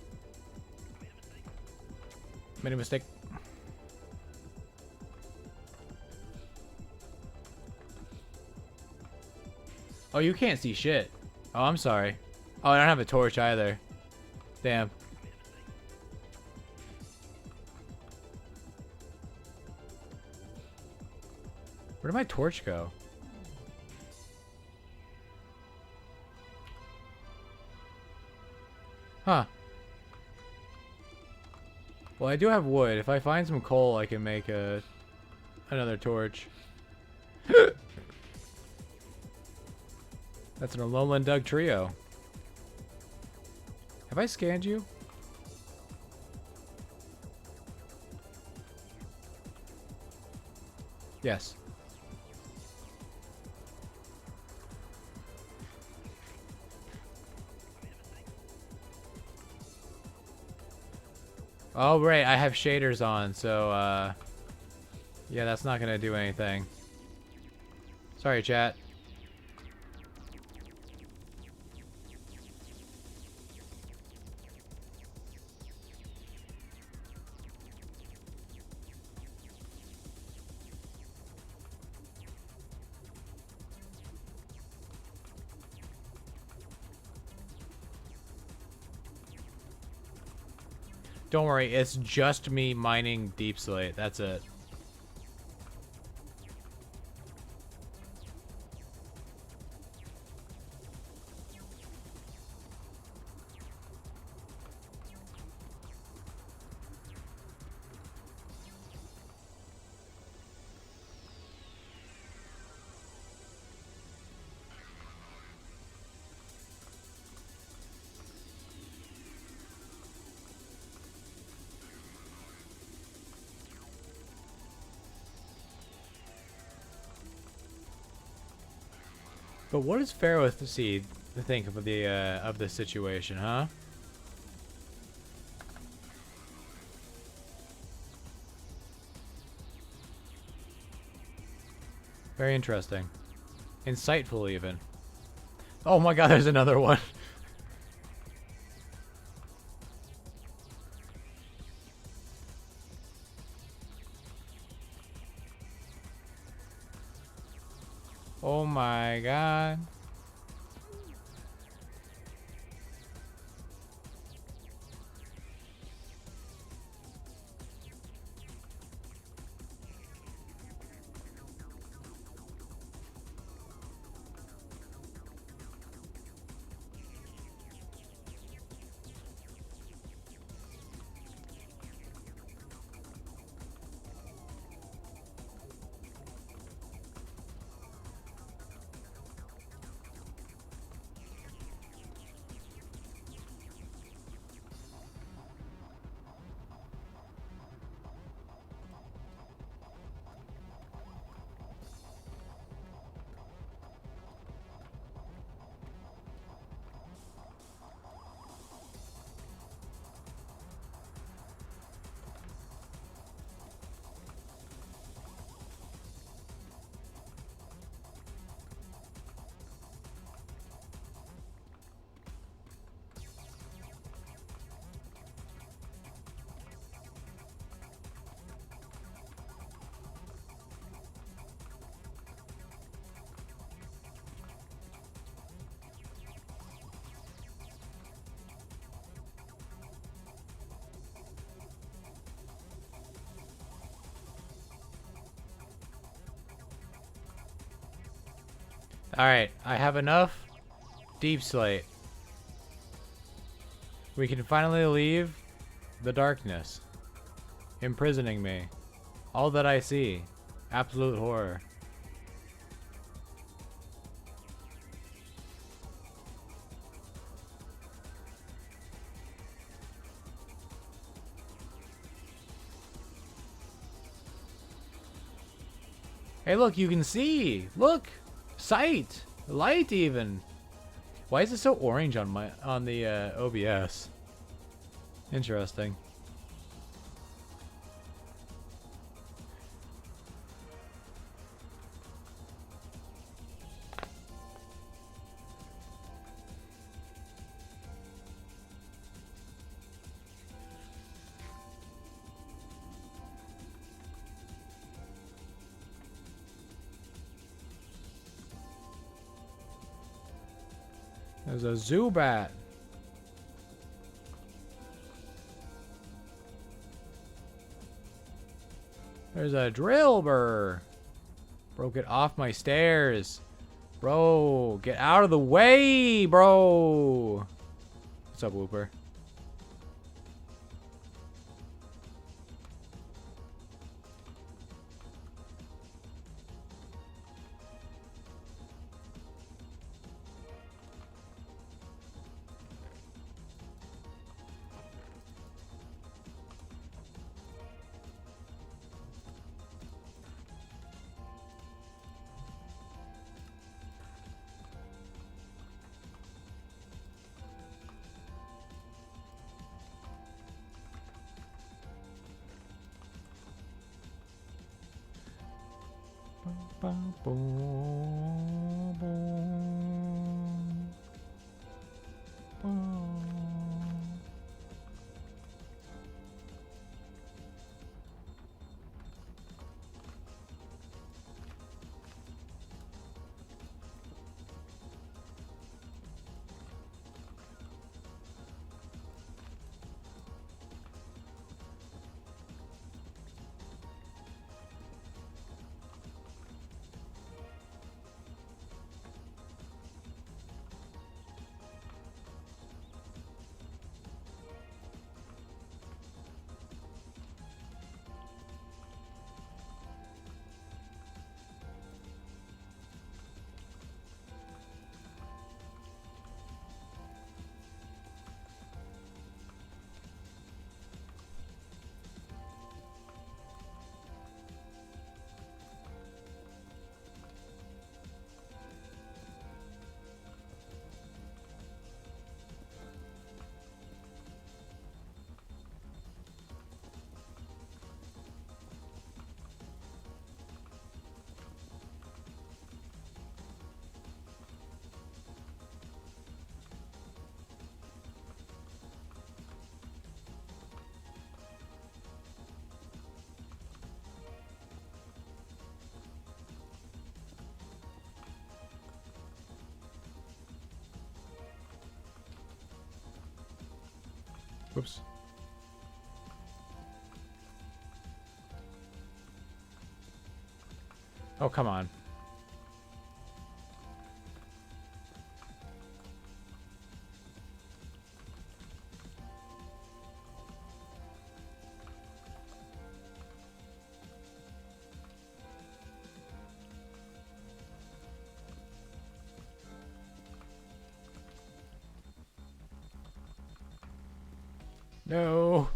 Made a mistake. Oh, you can't see shit. Oh, I'm sorry. Oh, I don't have a torch either. Damn. Where did my torch go? Huh. Well, I do have wood. If I find some coal, I can make another torch. That's an Alolan Doug trio. Have I scanned you? Yes. Oh, right. I have shaders on, so, yeah, that's not gonna do anything. Sorry, chat. Don't worry, it's just me mining deep slate. That's it. But what does Pharaoh Seed think of the situation, huh? Very interesting. Insightful, even. Oh my god, there's another one. Oh my god. Alright, I have enough deep slate. We can finally leave the darkness, imprisoning me. All that I see, absolute horror. Hey, look, you can see. Look, sight, light, even. Why is it so orange on the OBS? Interesting. There's a Zubat. There's a Drillbur. Bro, get off my stairs. Bro, get out of the way, bro. What's up, Whooper? Whoops. Oh, come on. No.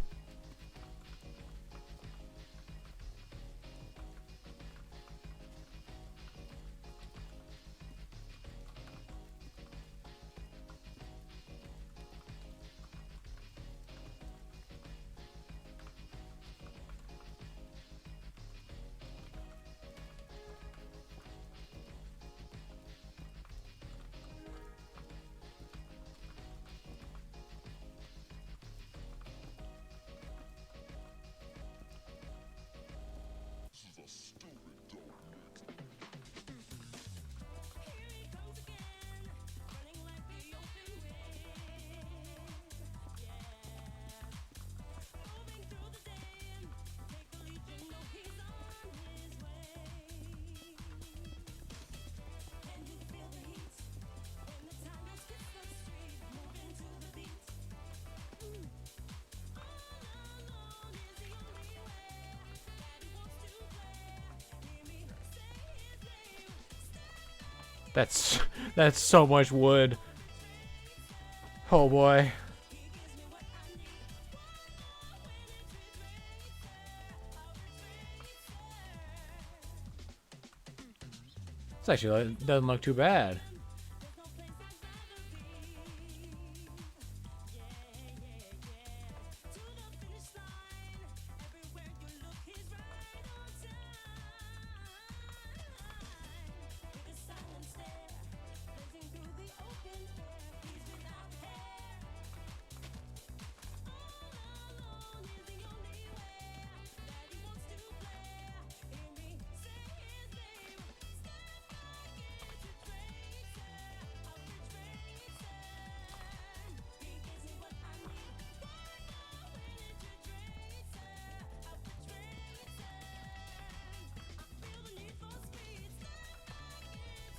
That's so much wood. Oh boy. This actually doesn't look too bad.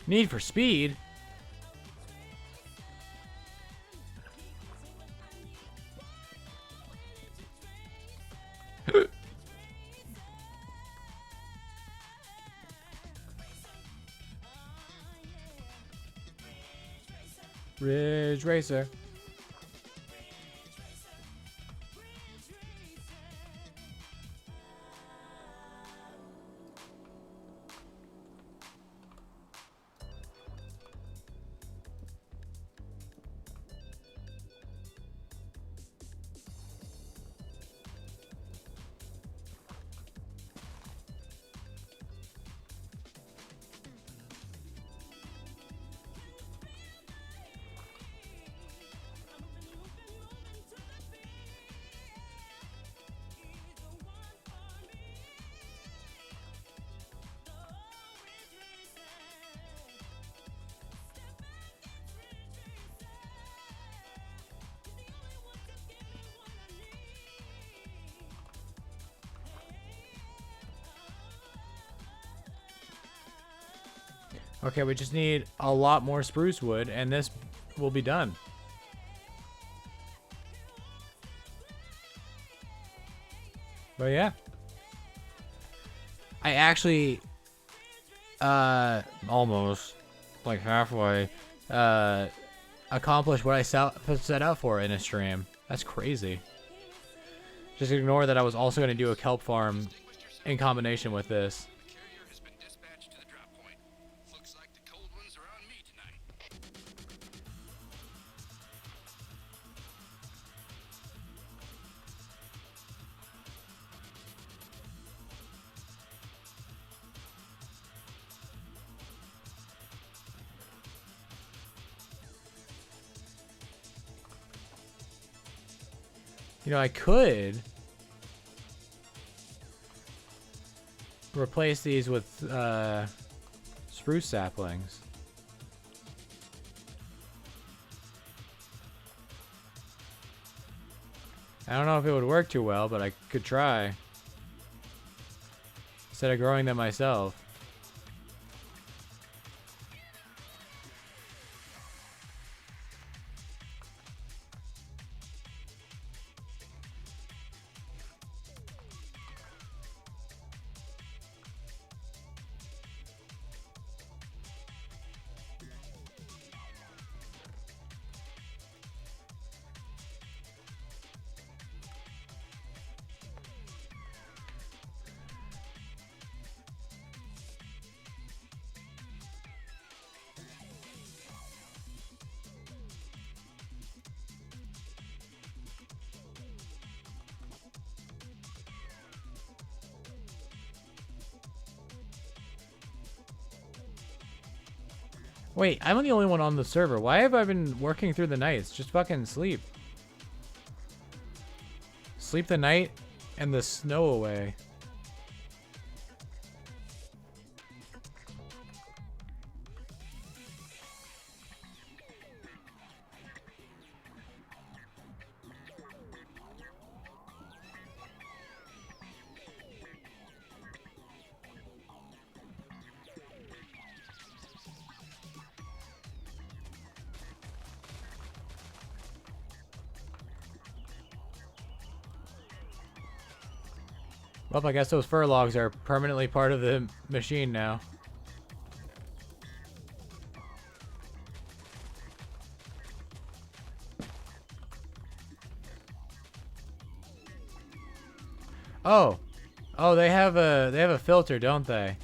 Need for Speed? Ridge Racer. Okay, we just need a lot more spruce wood, and this will be done. But yeah. I actually, almost, like halfway, accomplished what I set out for in a stream. That's crazy. Just ignore that I was also going to do a kelp farm in combination with this. You know, I could replace these with spruce saplings. I don't know if it would work too well, but I could try. Instead of growing them myself. Wait, I'm the only one on the server. Why have I been working through the nights? Just fucking sleep. Sleep the night and the snow away. Well, I guess those fur logs are permanently part of the machine now. Oh. Oh, they have a filter, don't they?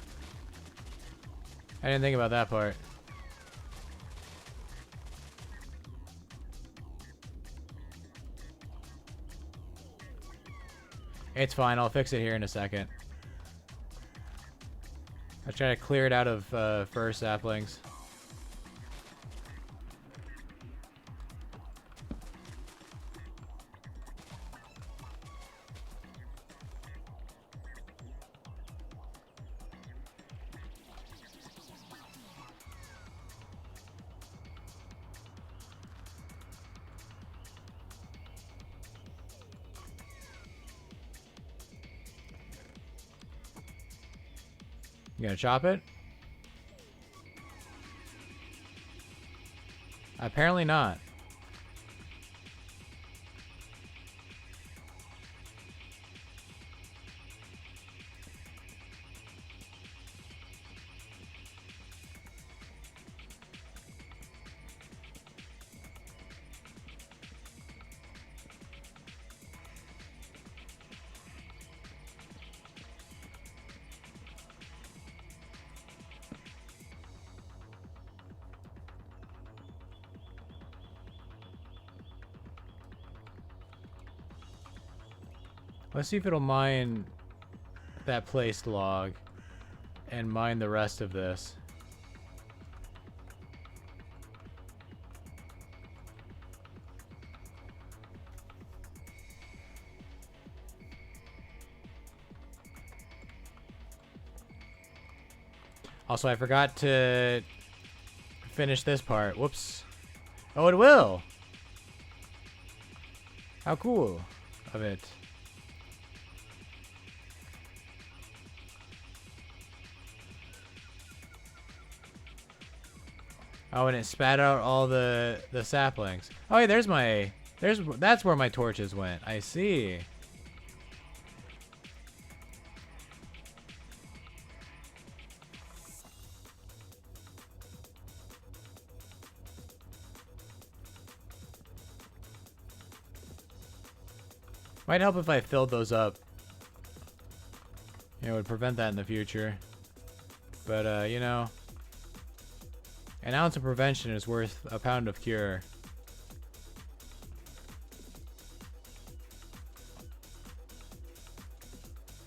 I didn't think about that part. It's fine. I'll fix it here in a second. I try to clear it out of fir saplings. You gonna chop it? Apparently not. Let's see if it'll mine that placed log and mine the rest of this. Also, I forgot to finish this part. Whoops. Oh, it will. How cool of it. Oh, and it spat out all the saplings. Oh, hey, that's where my torches went. I see. Might help if I filled those up. It would prevent that in the future. But, you know, an ounce of prevention is worth a pound of cure.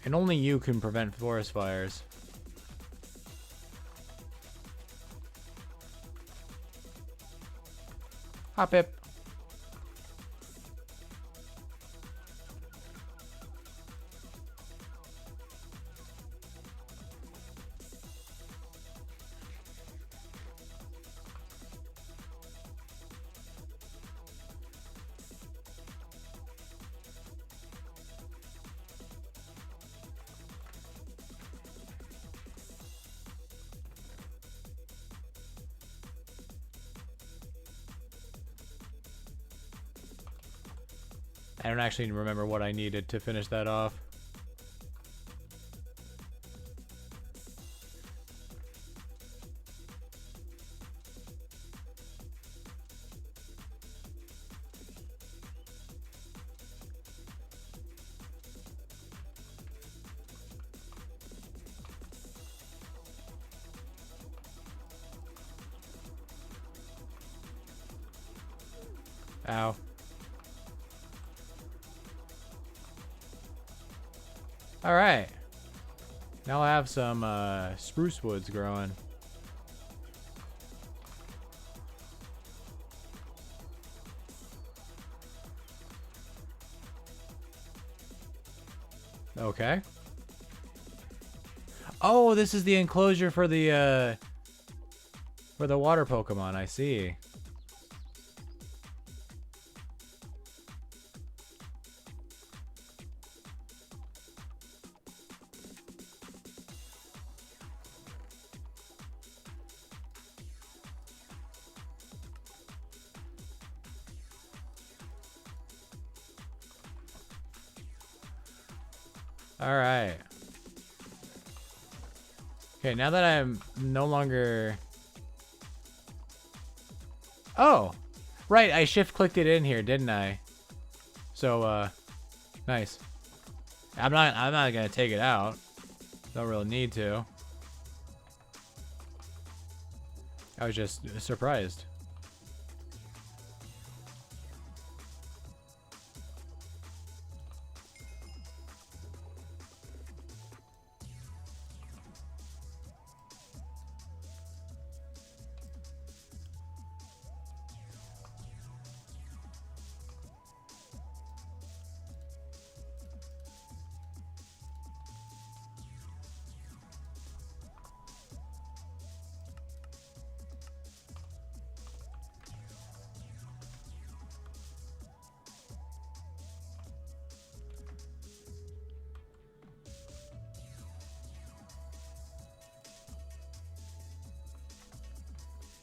And only you can prevent forest fires. Hop Pip. I don't actually remember what I needed to finish that off. Ow. Alright. Now I have some spruce woods growing. Okay. Oh, this is the enclosure for the water Pokemon, I see. Alright. Okay, now that I'm no longer... Oh! Right, I shift-clicked it in here, didn't I? So, nice. I'm not gonna take it out. Don't really need to. I was just surprised.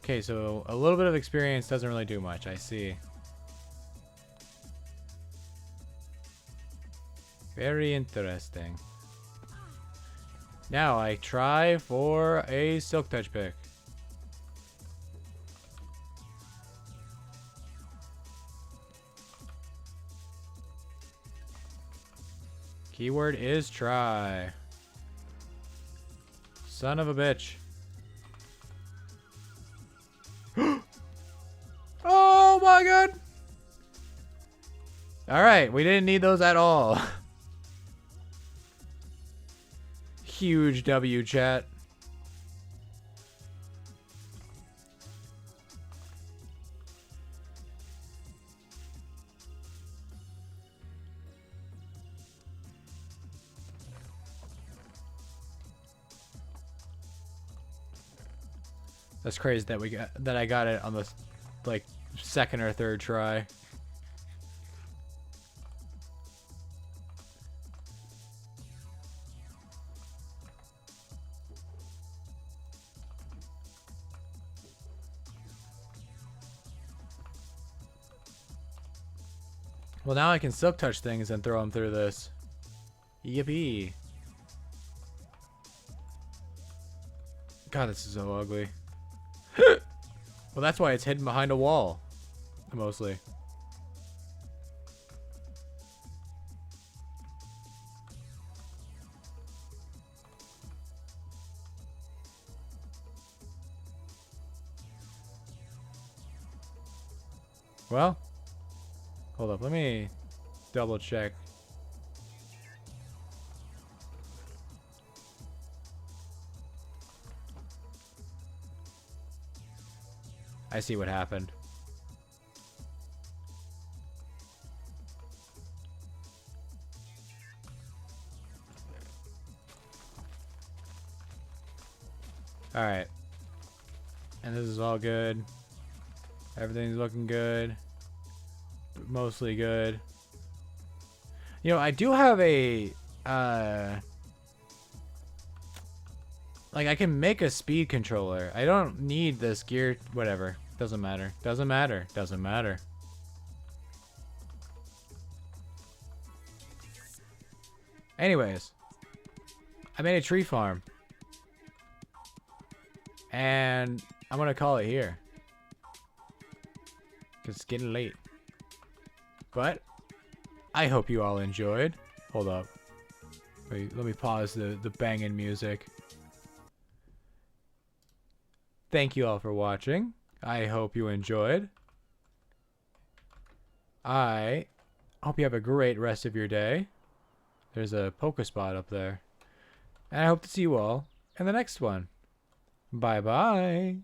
Okay, so a little bit of experience doesn't really do much. I see. Very interesting. Now I try for a Silk Touch pick. Keyword is try. Son of a bitch. Oh my god! Alright, we didn't need those at all. Huge W, chat. That's crazy that I got it on the like second or third try. Well, now I can Silk Touch things and throw them through this. Yippee. God, this is so ugly. Well, that's why it's hidden behind a wall. Mostly. Well, hold up. Let me double check. I see what happened. Alright. And this is all good. Everything's looking good. Mostly good. You know, I do have a... like, I can make a speed controller. I don't need this gear... Whatever. Doesn't matter. Doesn't matter. Doesn't matter. Anyways. I made a tree farm. And I'm gonna call it here. Because it's getting late. But I hope you all enjoyed. Hold up. Wait, let me pause the banging music. Thank you all for watching. I hope you enjoyed. I hope you have a great rest of your day. There's a Pokespot up there. And I hope to see you all in the next one. Bye-bye.